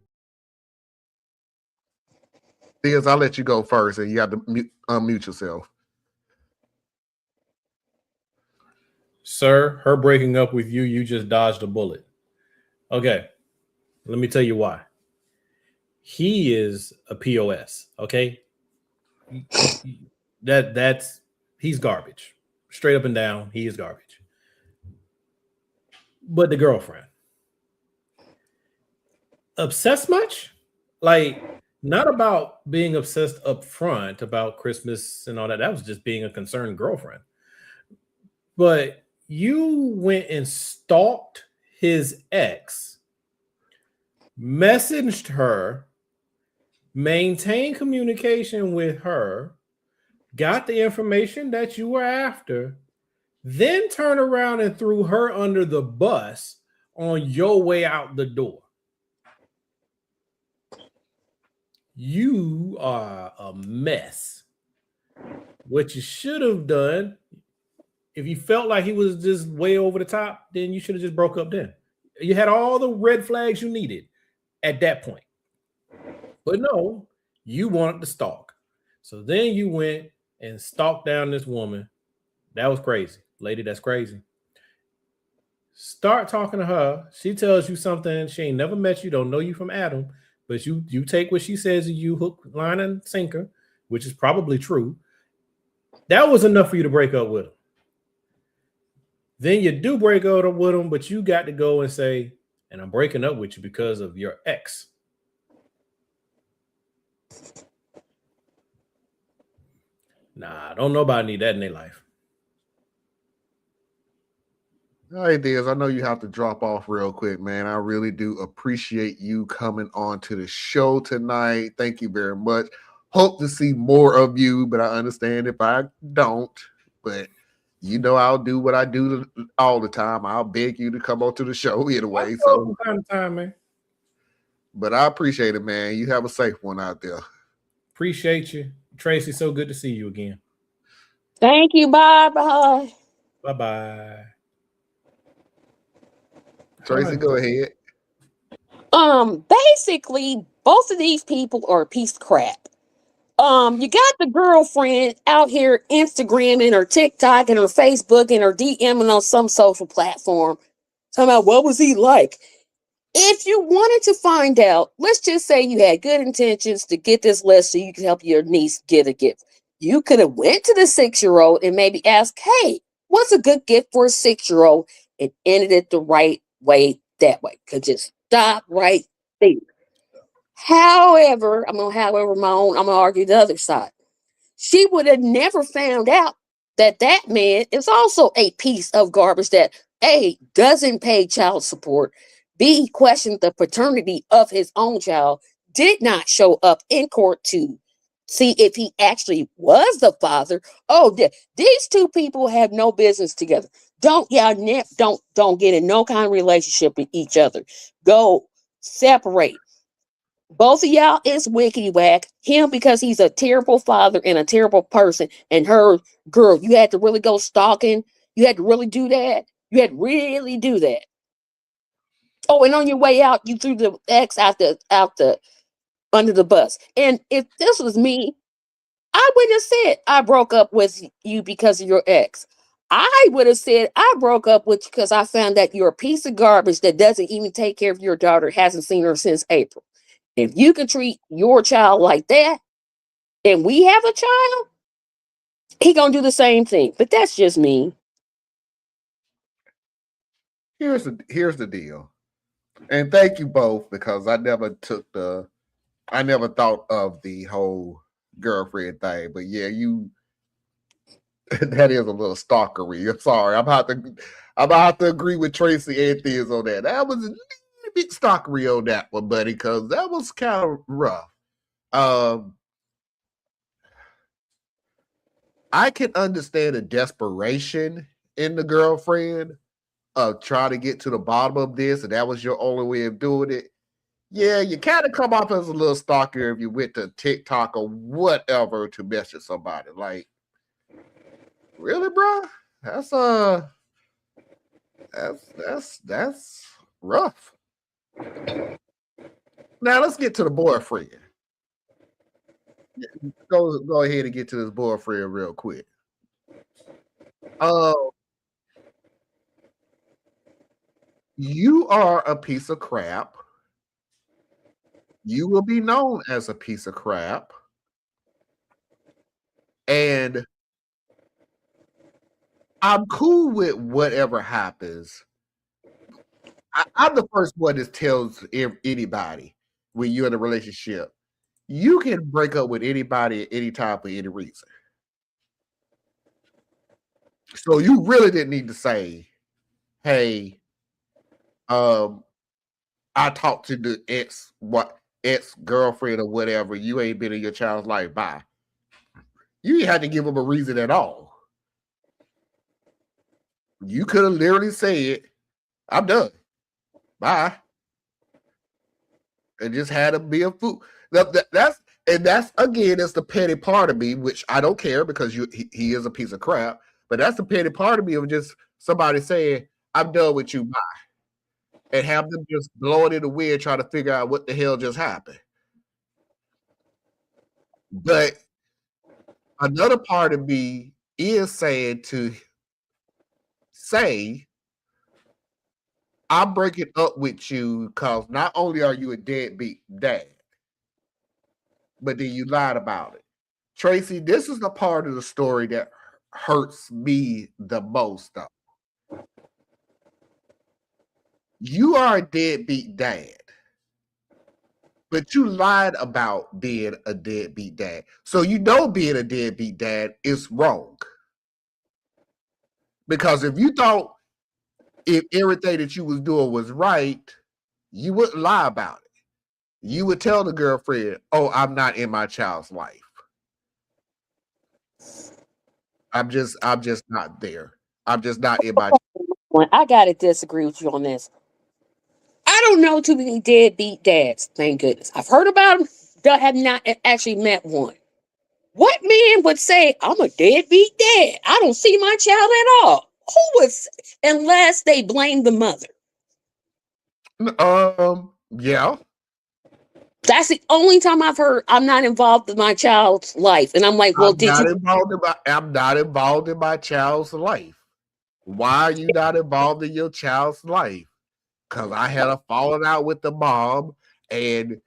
Because I'll let you go first, and you have to unmute yourself. Sir, her breaking up with you, you just dodged a bullet. Okay, let me tell you why. He is a POS, okay? He's garbage. Straight up and down, he is garbage. But the girlfriend, obsessed much? Like, not about being obsessed up front about Christmas and all that. That was just being a concerned girlfriend. But you went and stalked his ex, messaged her, maintained communication with her, got the information that you were after, then turned around and threw her under the bus on your way out the door. You are a mess. What you should have done, if you felt like he was just way over the top, then you should have just broke up then. You had all the red flags you needed at that point. But no, you wanted to stalk. So then you went and stalked down this woman. That was crazy. Lady, that's crazy. Start talking to her. She tells you something. She ain't never met you, don't know you from Adam, but you take what she says to you, hook, line, and sinker, which is probably true. That was enough for you to break up with him. Then you do break up with him, but you got to go and say, and I'm breaking up with you because of your ex. Nah, don't nobody need that in their life. All right, Diaz, I know you have to drop off real quick, man. I really do appreciate you coming on to the show tonight. Thank you very much. Hope to see more of you, but I understand if I don't. But you know I'll do what I do all the time. I'll beg you to come on to the show anyway. So from time to time, man. But I appreciate it, man. You have a safe one out there. Appreciate you. Tracy, so good to see you again. Thank you. Bye-bye. Bye-bye. Tracy, go ahead. Basically, both of these people are a piece of crap. You got the girlfriend out here Instagramming or TikToking or Facebooking or DMing on some social platform. Talking about what was he like? If you wanted to find out, let's just say you had good intentions to get this list so you could help your niece get a gift. You could have went to the 6-year-old and maybe asked, hey, what's a good gift for a 6-year-old? And ended it the right way that way. Could just stop right there. However, I'm gonna argue the other side. She would have never found out that that man is also a piece of garbage that A, doesn't pay child support, B, questioned the paternity of his own child, did not show up in court to see if he actually was the father. Oh, these two people have no business together. Don't get in no kind of relationship with each other. Go separate. Both of y'all is wickety whack. Him because he's a terrible father and a terrible person. And her, girl, you had to really go stalking. You had to really do that. You had to really do that. Oh, and on your way out, you threw the ex out the under the bus. And if this was me, I wouldn't have said I broke up with you because of your ex. I would have said I broke up with you because I found that you're a piece of garbage that doesn't even take care of your daughter, hasn't seen her since April. If you can treat your child like that, and we have a child, he gonna do the same thing. But that's just me. Here's the deal. And thank you both, because I never thought of the whole girlfriend thing. But yeah, that is a little stalkery. I'm sorry. I'm about to agree with Tracy and Thiz on that. That was a little bit stalkery on that one, buddy, because that was kind of rough. I can understand the desperation in the girlfriend of trying to get to the bottom of this, and that was your only way of doing it. Yeah, you kind of come off as a little stalker if you went to TikTok or whatever to message somebody. Like, really, bro? That's rough. Now let's get to the boyfriend. Go ahead and get to this boyfriend real quick. You are a piece of crap. You will be known as a piece of crap. And I'm cool with whatever happens. I'm the first one that tells anybody when you're in a relationship, you can break up with anybody at any time for any reason. So you really didn't need to say, hey, I talked to the ex-girlfriend or whatever. You ain't been in your child's life. Bye. You didn't have to give them a reason at all. You could have literally said, I'm done. Bye. And just had him be a fool. That's again, that's the petty part of me, which I don't care because he is a piece of crap. But that's the petty part of me of just somebody saying, I'm done with you, bye. And have them just blow it in the wind trying to figure out what the hell just happened. But another part of me is saying I'm breaking up with you because not only are you a deadbeat dad, but then you lied about it. Tracy, this is the part of the story that hurts me the most, though. You are a deadbeat dad, but you lied about being a deadbeat dad. So you know being a deadbeat dad is wrong. Because if you thought if everything that you was doing was right, you wouldn't lie about it. You would tell the girlfriend, oh, I'm not in my child's life. I'm just not there. I'm just not in my. I gotta disagree with you on this. I don't know too many deadbeat dads, thank goodness. I've heard about them, but have not actually met one. What man would say, I'm a deadbeat dad? I don't see my child at all. Who would, unless they blame the mother? Yeah. That's the only time I've heard I'm not involved in my child's life. And I'm like, well, I'm not involved in my child's life. Why are you not involved in your child's life? Because I had a falling out with the mom, and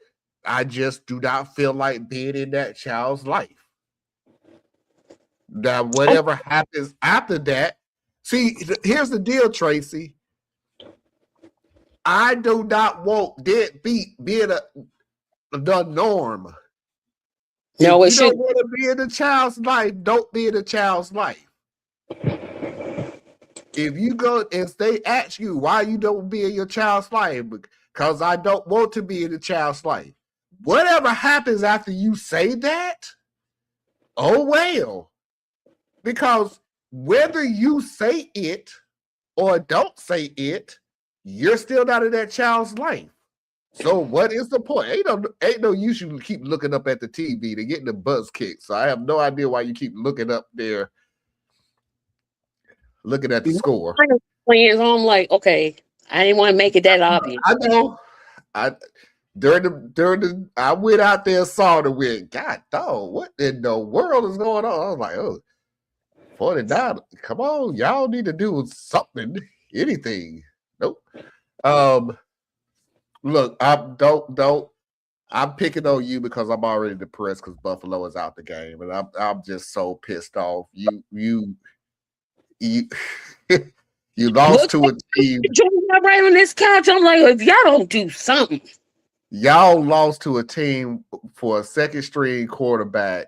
I just do not feel like being in that child's life. Now, whatever happens after that, see, here's the deal, Tracy. I do not want deadbeat being the norm. No, if you don't want to be in the child's life, don't be in the child's life. If they ask you why you don't be in your child's life, because I don't want to be in the child's life. Whatever happens after you say that, oh well. Because whether you say it or don't say it, you're still not in that child's life. So what is the point? Ain't no use you keep looking up at the TV to get the buzz kicked. So I have no idea why you keep looking up there, looking at the score. Plans. I'm like, okay, I didn't want to make it that obvious. I know. I went out there and saw the win. God dog, what in the world is going on? I was like, oh, 49. Come on, y'all need to do something, anything. Nope. Look, I'm picking on you because I'm already depressed because Buffalo is out the game, and I'm just so pissed off. You you lost to a team. Right on this couch, I'm like, if y'all don't do something, y'all lost to a team for a second string quarterback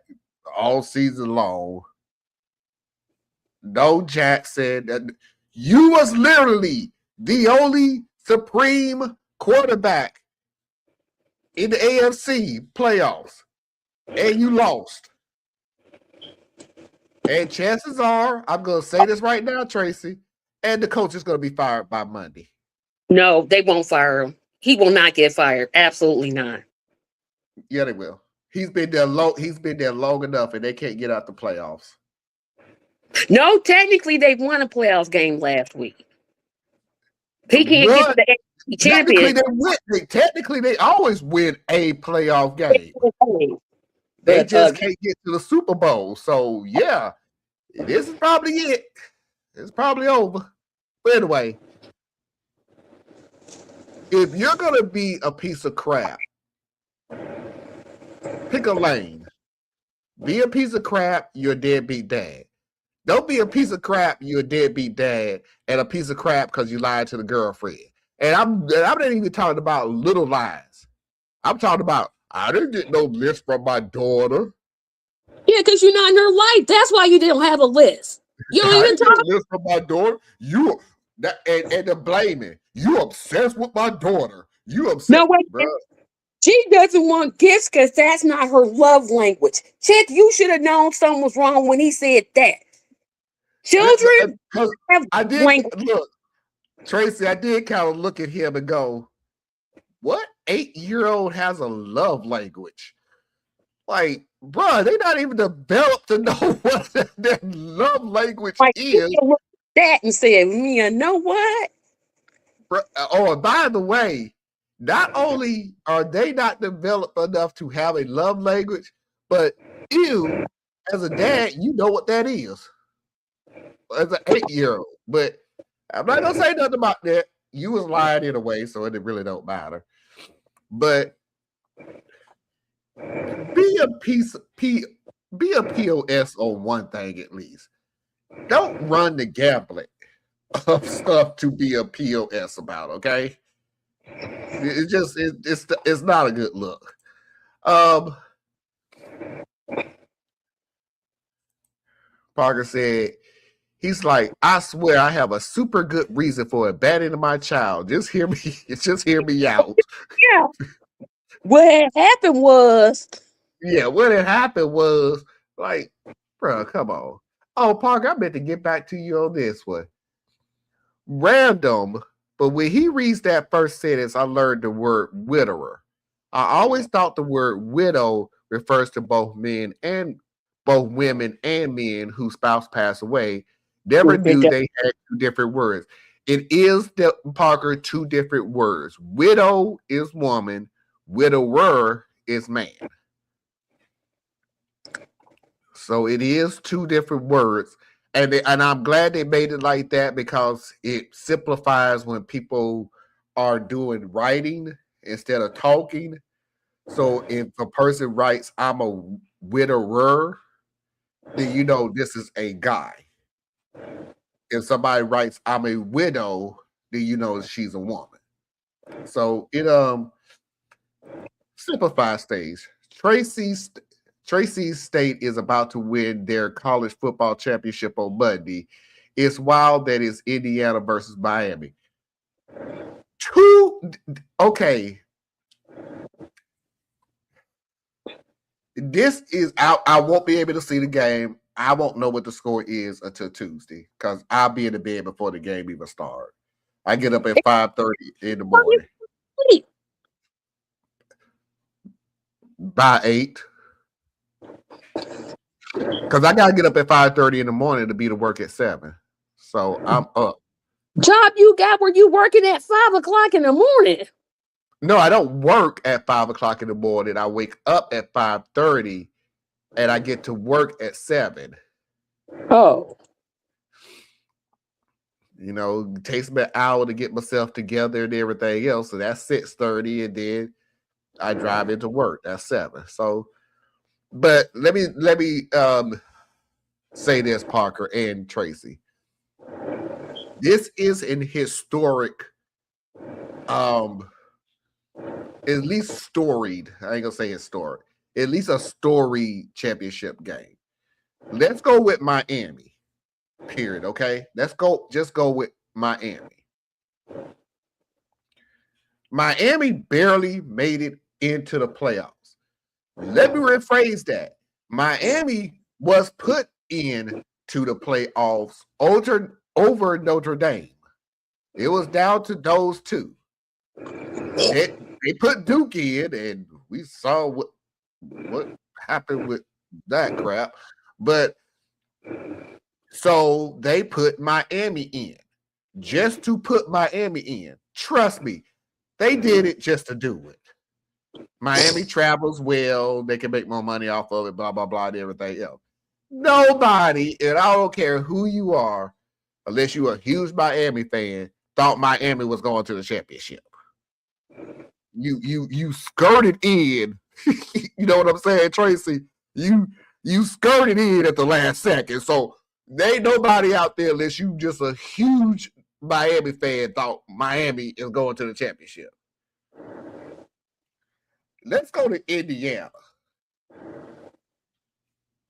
all season long. No Jackson. You was literally the only supreme quarterback in the AFC playoffs, and you lost. And chances are, I'm going to say this right now, Tracy, and the coach is going to be fired by Monday. No, they won't fire him. He will not get fired. Absolutely not. Yeah, they will. He's been there long enough, and they can't get out the playoffs. No, technically, they won a playoffs game last week. He can't get to the AFC championship. Technically, they always win a playoff game. They just can't get to the Super Bowl. So, yeah, this is probably it. It's probably over. But anyway, if you're going to be a piece of crap, pick a lane. Be a piece of crap, you're a deadbeat dad. Don't be a piece of crap, you're a deadbeat dad, and a piece of crap because you lied to the girlfriend. And I'm not even talking about little lies. I'm talking about, I didn't get no list from my daughter. Yeah, because you're not in her life. That's why you didn't have a list. You don't even talk. List from my daughter. And the blaming. You obsessed with my daughter. You obsessed. No, wait. Bro. She doesn't want gifts because that's not her love language. Chick, you should have known something was wrong when he said that. Children have language. Look, Tracy, I did kind of look at him and go, what 8-year-old has a love language? Like, bro, they're not even developed to know what their love language is. Look at that and said, you know what? Bro, oh, by the way, not only are they not developed enough to have a love language, but you, as a dad, you know what that is. As an 8-year-old. But I'm not going to say nothing about that. You was lying in a way, so it really don't matter. But be a POS on one thing at least. Don't run the gamblet of stuff to be a POS about, okay? It's not a good look. Parker said, he's like, I swear I have a super good reason for abandoning my child. Just hear me out. Yeah. What happened was like, bro, come on. Oh, Parker, I meant to get back to you on this one. Random, but when he reads that first sentence, I learned the word widower. I always thought the word widow refers to both women and men whose spouse passed away. Never knew they had two different words. It is, Parker, two different words. Widow is woman. widower is man. So it is two different words. And I'm glad they made it like that because it simplifies when people are doing writing instead of talking. So if a person writes, I'm a widower, then you know this is a guy. If somebody writes, I'm a widow, then you know she's a woman. So it simplifies things. Tracy State is about to win their college football championship on Monday. It's wild that it's Indiana versus Miami. Okay. This is I won't be able to see the game. I won't know what the score is until Tuesday because I'll be in the bed before the game even starts. I get up at 5:30 in the morning. By 8. Because I gotta get up at 5:30 in the morning to be to work at 7. So I'm up. Job you got where you working at 5 o'clock in the morning? No, I don't work at 5 o'clock in the morning. I wake up at 5:30 and I get to work at 7. Oh. You know, it takes me an hour to get myself together and everything else. So that's 6:30, and then I drive into work. That's 7. So, but let me say this, Parker and Tracy. This is an historic, at least storied. I ain't gonna say historic. At least a storied championship game. Let's go with Miami. Period. Okay. Just go with Miami. Miami barely made it into the playoffs. Let me rephrase that. Miami was put in to the playoffs over Notre Dame. It was down to those two. They put Duke in, and we saw what happened with that crap. But so they put Miami in just to put Miami in. Trust me, they did it just to do it. Miami travels well. They can make more money off of it, blah, blah, blah, and everything else. Nobody, and I don't care who you are, unless you're a huge Miami fan, thought Miami was going to the championship. You skirted in. You know what I'm saying, Tracy? You skirted in at the last second. So there ain't nobody out there unless you just a huge Miami fan thought Miami is going to the championship. Let's go to Indiana.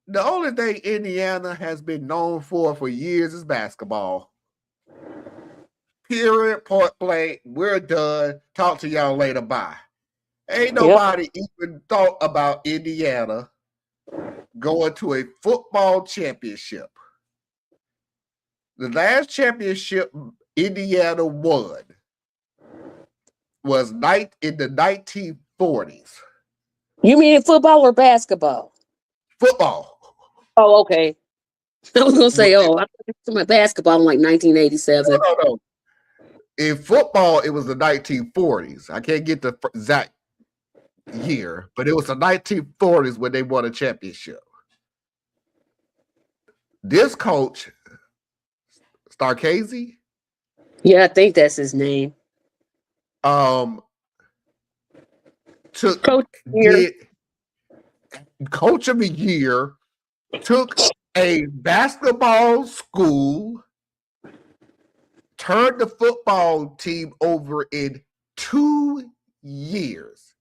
The only thing Indiana has been known for years is basketball. Period, point blank. We're done. Talk to y'all later. Bye. Ain't nobody even thought about Indiana going to a football championship. The last championship Indiana won was in the 1940s. You mean football or basketball? Football. Oh, okay. I was gonna say, I thought it was my basketball in like 1987. No. In football, it was the 1940s. I can't get the exact year, but it was the 1940s when they won a championship. This coach, Starkazy? Yeah, I think that's his name. Took Coach of the Year, took a basketball school, turned the football team over in 2 years.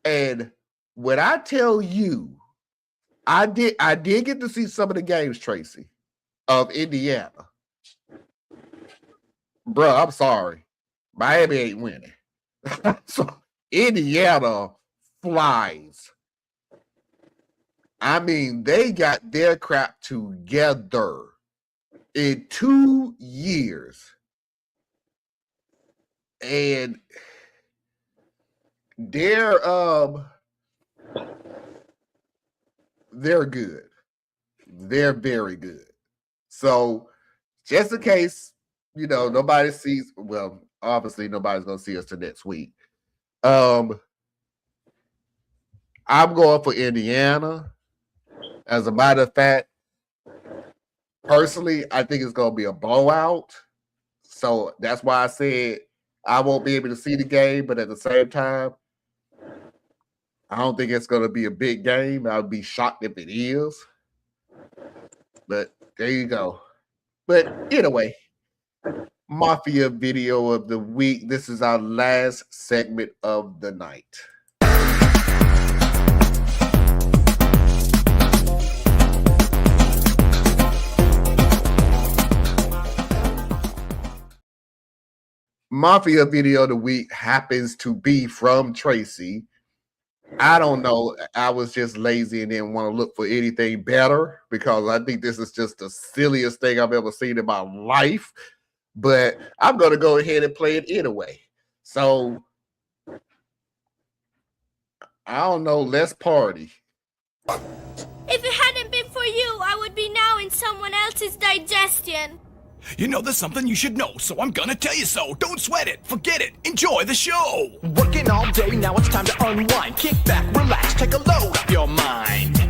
And when I tell you, I did get to see some of the games, Tracy, of Indiana. Bro, I'm sorry. Miami ain't winning. So Indiana flies. I mean, they got their crap together in 2 years. And they're good. They're very good. So just in case, nobody sees, well, obviously nobody's going to see us till next week. I'm going for Indiana. As a matter of fact, personally, I think it's going to be a blowout. So that's why I said I won't be able to see the game, but at the same time, I don't think it's going to be a big game. I would be shocked if it is. But there you go. But anyway, Mafia video of the week. This is our last segment of the night. Mafia video of the week happens to be from Tracy. I don't know. I was just lazy and didn't want to look for anything better because I think this is just the silliest thing I've ever seen in my life. But I'm going to go ahead and play it anyway. So, I don't know. Let's party. If it hadn't been for you, I would be now in someone else's digestion. You know there's something you should know, so I'm gonna tell you so. Don't sweat it, forget it, enjoy the show. Working all day, now it's time to unwind. Kick back, relax, take a load off your mind.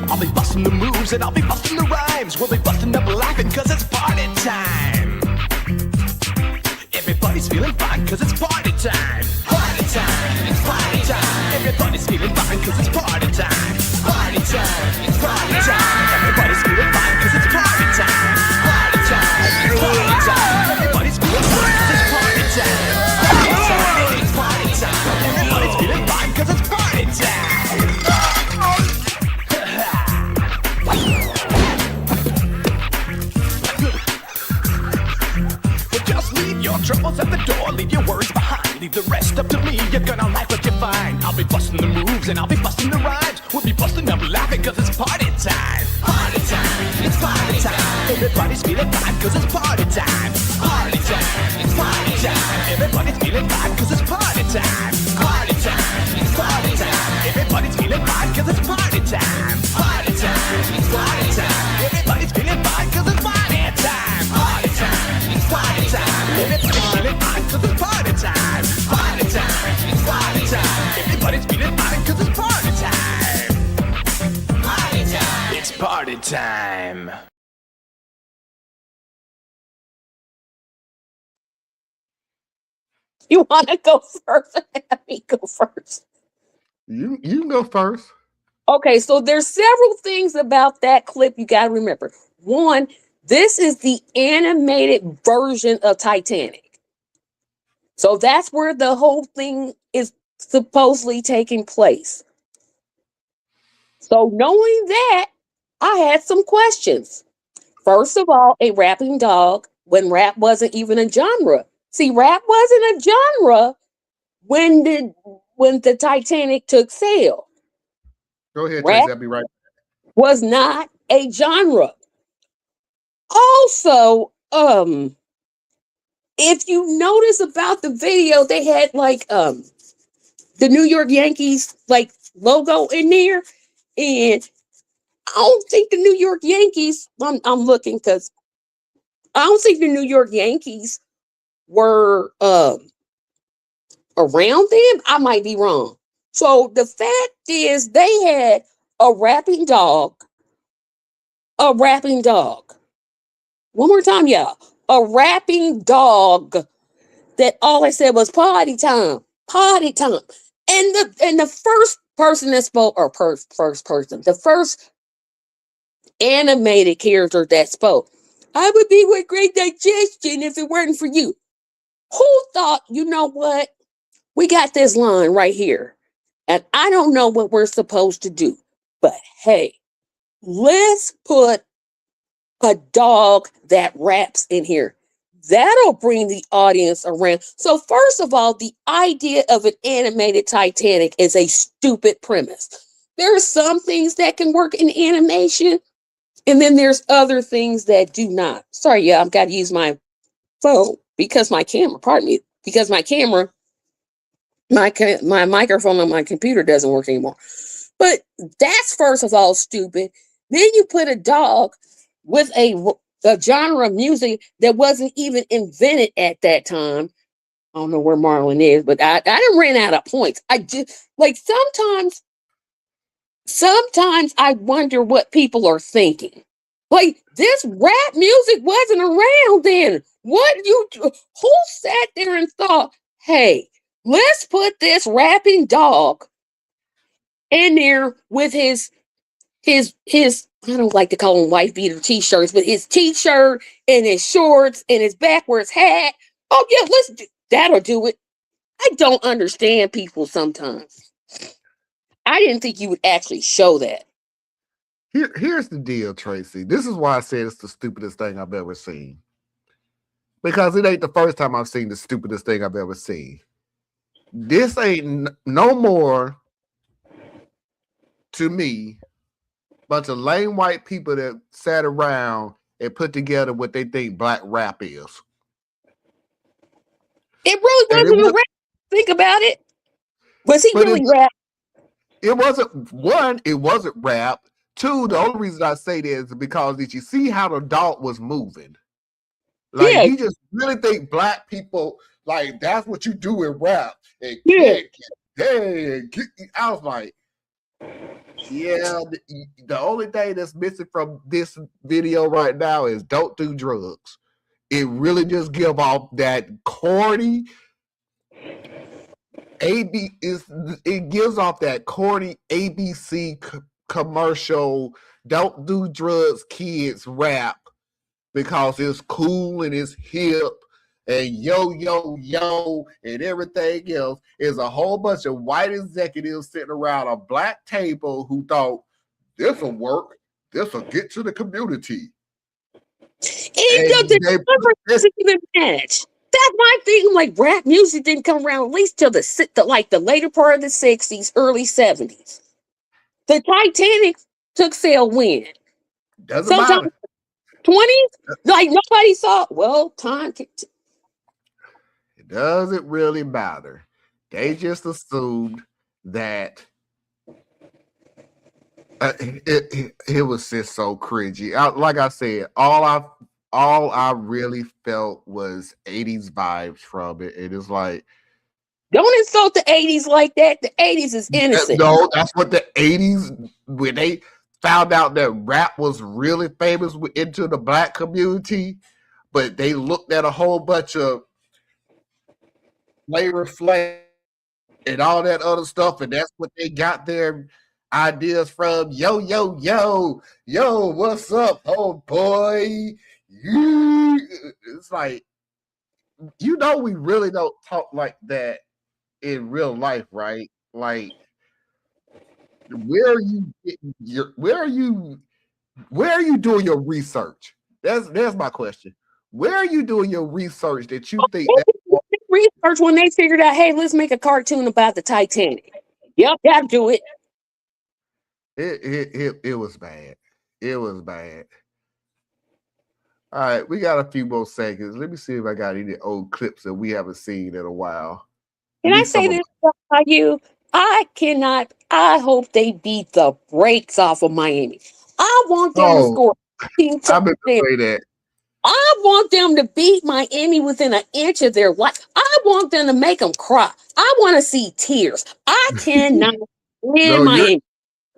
I'll be busting the moves and I'll be busting the rhymes. We'll be busting up laughing cause it's party time. Everybody's feeling fine cause it's party time. Party time, it's party time. Everybody's feeling fine cause it's party time. Party time, it's party time. Everybody's feeling fine cause it's party time. Party time, it's party time. Everybody's feeling fine cause it's party time. Party time, it's party time. Everybody's feeling fine cause it's party time. Well, just leave your troubles at the door, leave your worries behind. Leave the rest up to me, you're gonna like what you find. I'll be busting the moves and I'll be busting the rhymes. We'll be busting up laughing cause it's party time. Party time, it's party time. Everybody's feeling fine cause it's party time. Party time, it's party time. Everybody's feeling fine cause it's party time. Party time, it's party time. Everybody's feeling fine cause it's party time. Party time, it's party time. Everybody's feeling fine cause it's party time. Party time, it's party time. Everybody's feeling fine cause it's party time. Party time, it's party time. Everybody's feeling fine cause it's party time. Party time. It's party time. You want to go first? Let me go first. You can go first. Okay, so there's several things about that clip you got to remember. One, this is the animated version of Titanic. So that's where the whole thing is supposedly taking place. So knowing that, I had some questions. First of all, a rapping dog when rap wasn't even a genre. See, rap wasn't a genre when the Titanic took sail. Go ahead, Rap Tracy. I'll be right back. Was not a genre. Also, if you notice about the video, they had like the New York Yankees like logo in there, and I don't think the New York Yankees. I'm looking because I don't think the New York Yankees were around them. I might be wrong. So the fact is, they had a rapping dog. A rapping dog. One more time, y'all. A rapping dog that all I said was party time. Party time. And the first person that spoke, or first person, the first animated character that spoke, I would be with great digestion if it weren't for you. Who thought, you know what? We got this line right here. And I don't know what we're supposed to do. But hey, let's put a dog that raps in here. That'll bring the audience around. So first of all, the idea of an animated Titanic is a stupid premise. There are some things that can work in animation, and then there's other things that do not. Sorry, yeah, I've got to use my phone because my camera, pardon me, because my camera, my microphone on my computer doesn't work anymore. But that's first of all stupid. Then you put a dog with a a genre of music that wasn't even invented at that time. I don't know where Marlon is, but I didn't ran out of points. I just like sometimes I wonder what people are thinking. Like this rap music wasn't around then. Who sat there and thought, hey, let's put this rapping dog in there with his I don't like to call them white beater t-shirts, but his t-shirt and his shorts and his backwards hat. Oh yeah, that'll do it. I don't understand people sometimes. I didn't think you would actually show that. Here's the deal, Tracy. This is why I said it's the stupidest thing I've ever seen. Because it ain't the first time I've seen the stupidest thing I've ever seen. This ain't no more, to me, bunch of lame white people that sat around and put together what they think black rap is. It really wasn't a rap. Think about it. Was he really rap? It wasn't. One, it wasn't rap. Two, the only reason I say this is because did you see how the dog was moving? Like, you just really think black people, like, that's what you do in rap. And I was like, yeah, the only thing that's missing from this video right now is don't do drugs. It really just give off that corny it gives off that corny ABC commercial, don't do drugs, kids rap because it's cool and it's hip and yo, and everything else. Is a whole bunch of white executives sitting around a black table who thought, this'll work, this'll get to the community. It doesn't even match. That's my thing. Like rap music didn't come around at least till the later part of the 60s, early 70s. The Titanic took sale when? Doesn't matter. 20s? Like nobody saw. Well, time. It doesn't really matter. They just assumed that it was just so cringy. Like I said, all I really felt was 80s vibes from it. It is like, don't insult the 80s like that. The 80s is innocent. No, that's what the 80s, when they found out that rap was really famous into the black community, but they looked at a whole bunch of Flavor Flav and all that other stuff, and that's what they got their ideas from. Yo, what's up, oh boy? It's like, we really don't talk like that in real life, right? Like, where are you doing your research? That's my question. Where are you doing your research that you think that research when they figured out, hey, let's make a cartoon about the Titanic? Yep, that'll do it. It was bad. It was bad. All right, we got a few more seconds. Let me see if I got any old clips that we haven't seen in a while. Can I say this about you? I hope they beat the brakes off of Miami. I want them to score. I meant to say that. I want them to beat Miami within an inch of their life. I want them to make them cry. I want to see tears. I cannot win Miami.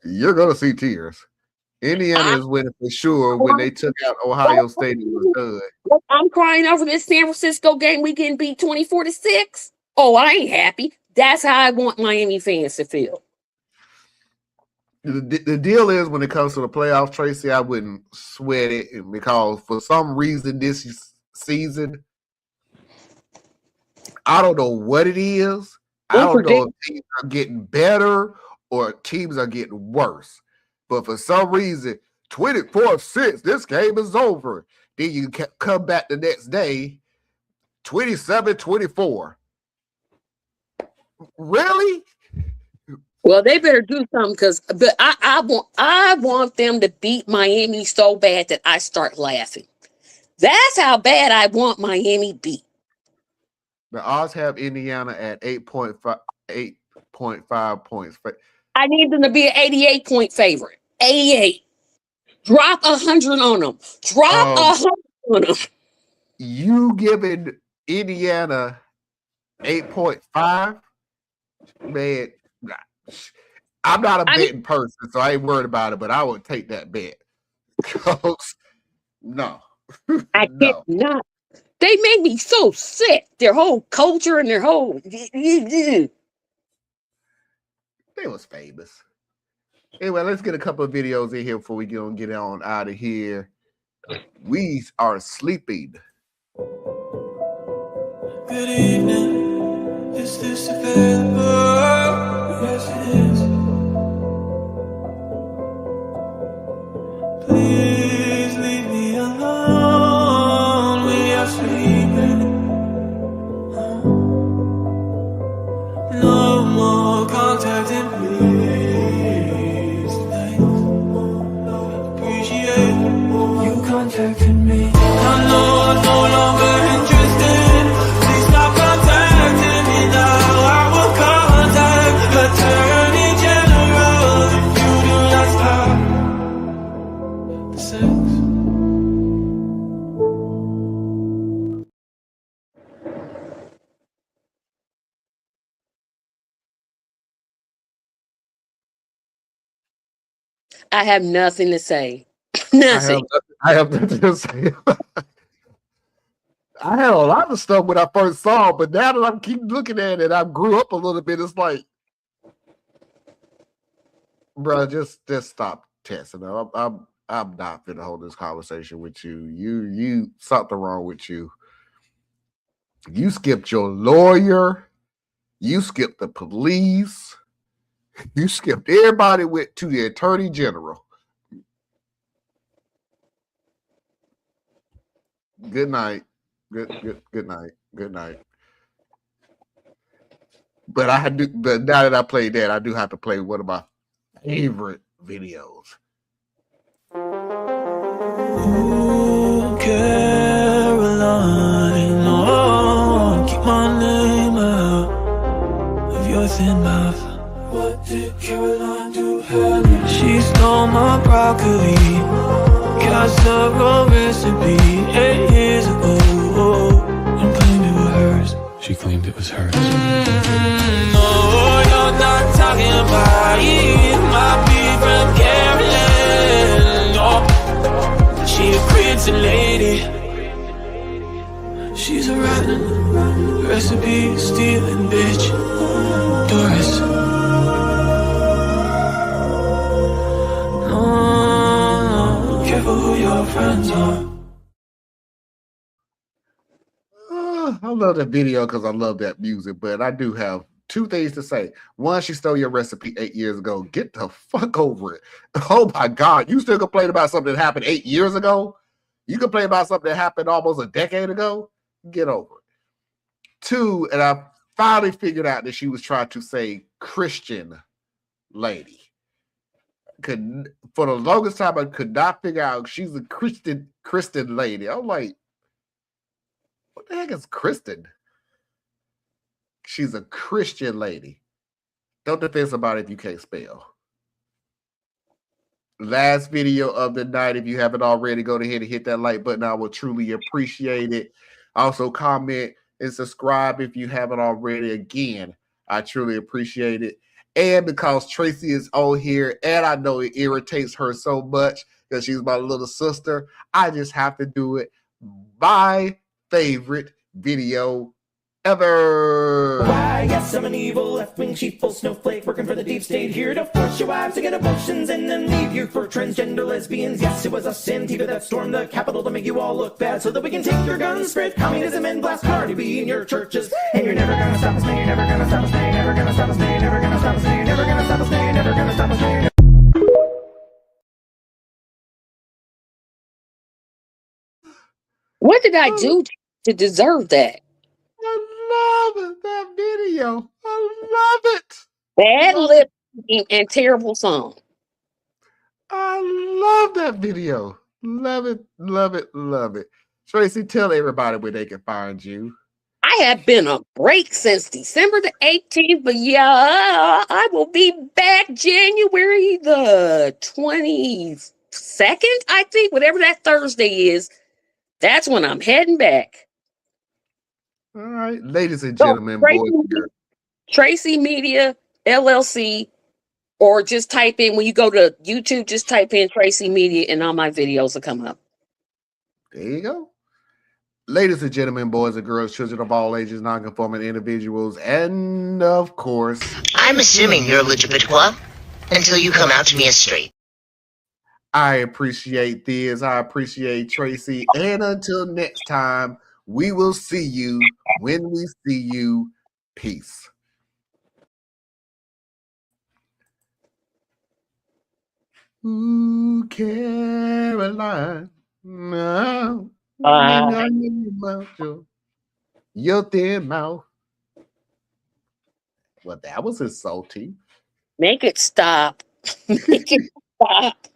You're going to see tears. Indiana is winning for sure when they took out Ohio State. It was done. I'm crying over this San Francisco game. We getting beat 24-6. Oh, I ain't happy. That's how I want Miami fans to feel. The deal is, when it comes to the playoffs, Tracy, I wouldn't sweat it, because for some reason this season, I don't know what it is. I don't know if teams are getting better or teams are getting worse. But for some reason, 24-6, this game is over. Then you come back the next day, 27-24. Really? Well, they better do something, but I want them to beat Miami so bad that I start laughing. That's how bad I want Miami beat. The odds have Indiana at 8.5 points. I need them to be an 88-point favorite. 88. Drop 100 on them. Drop 100 on them. You giving Indiana 8.5? Man, I'm not a betting person, so I ain't worried about it, but I would take that bet. No. I can't not. They made me so sick. Their whole culture and their whole. They was famous. Anyway, let's get a couple of videos in here before we get on out of here. We are sleeping. Good evening. Is this available? Yes, it is. Please leave me alone. We are sleeping. No more contacting, please. Thanks. Appreciate you contacting me. I know I'm no longer interested. Please stop contacting me now. I will contact Attorney General if you do not stop the sex. I have nothing to say. Nothing. I have nothing to say. I had a lot of stuff when I first saw it, but now that I keep looking at it, I grew up a little bit. It's like, bro, just stop testing. I'm not gonna hold this conversation with you. You something wrong with you. You skipped your lawyer. You skipped the police. You skipped everybody went to the Attorney General. Good night. Good night. Good night. But but now that I played that, I do have to play one of my favorite videos. Ooh, Caroline, oh, keep my name out of your thin mouth. What did Caroline do? She stole my broccoli, casserole recipe 8 years ago, and claimed it was hers. She claimed it was hers. No, you're not talking about it. Might be from Carolyn. No, she a crazy lady. She's a rotten recipe stealing bitch. Doris. No, careful who your friends are. I love that video because I love that music, but I do have two things to say. One, she stole your recipe 8 years ago. Get the fuck over it. Oh my God. You still complain about something that happened 8 years ago? You complain about something that happened almost a decade ago? Get over it. Two, and I finally figured out that she was trying to say Christian lady. For the longest time, I could not figure out she's a Christian lady. I'm like, what the heck is Kristen? She's a Christian lady. Don't defend somebody if you can't spell. Last video of the night. If you haven't already, go ahead and hit that like button. I will truly appreciate it. Also, comment and subscribe if you haven't already. Again, I truly appreciate it. And because Tracy is on here, and I know it irritates her so much because she's my little sister, I just have to do it. My favorite video ever. Why, yes, I'm an evil left-wing sheeple snowflake working for the deep state here to force your wives to get abortions and then leave you for transgender lesbians. Yes, it was us Antifa that stormed the Capitol to make you all look bad so that we can take your guns, spread communism, and blast Cardi B in your churches. And you're never gonna stop us, no, you're never gonna stop us, no, you're never gonna stop us, no, you're never gonna stop us, no, you're never gonna stop us, no, you're never gonna stop us, no, you're never. What did I do to deserve that? I love it, that video. I love it. Bad lip and terrible song. I love that video. Love it, love it, love it. Tracy, tell everybody where they can find you. I have been on break since December the 18th, but yeah, I will be back January the 20th. 2nd, I think, whatever that Thursday is, that's when I'm heading back. All right, ladies and So, gentlemen, boys and girls. Tracy Media LLC, or just type in, when you go to YouTube, just type in Tracy Media and all my videos will come up. There you go. Ladies and gentlemen, boys and girls, children of all ages, non-conforming individuals, and of course, I'm assuming you're LGBTQ until you come out to me as straight. I appreciate this. I appreciate Tracy. And until next time, we will see you when we see you. Peace. Ooh, Caroline. No. Your thin mouth. Well, that was insulting. Make it stop. Make it stop.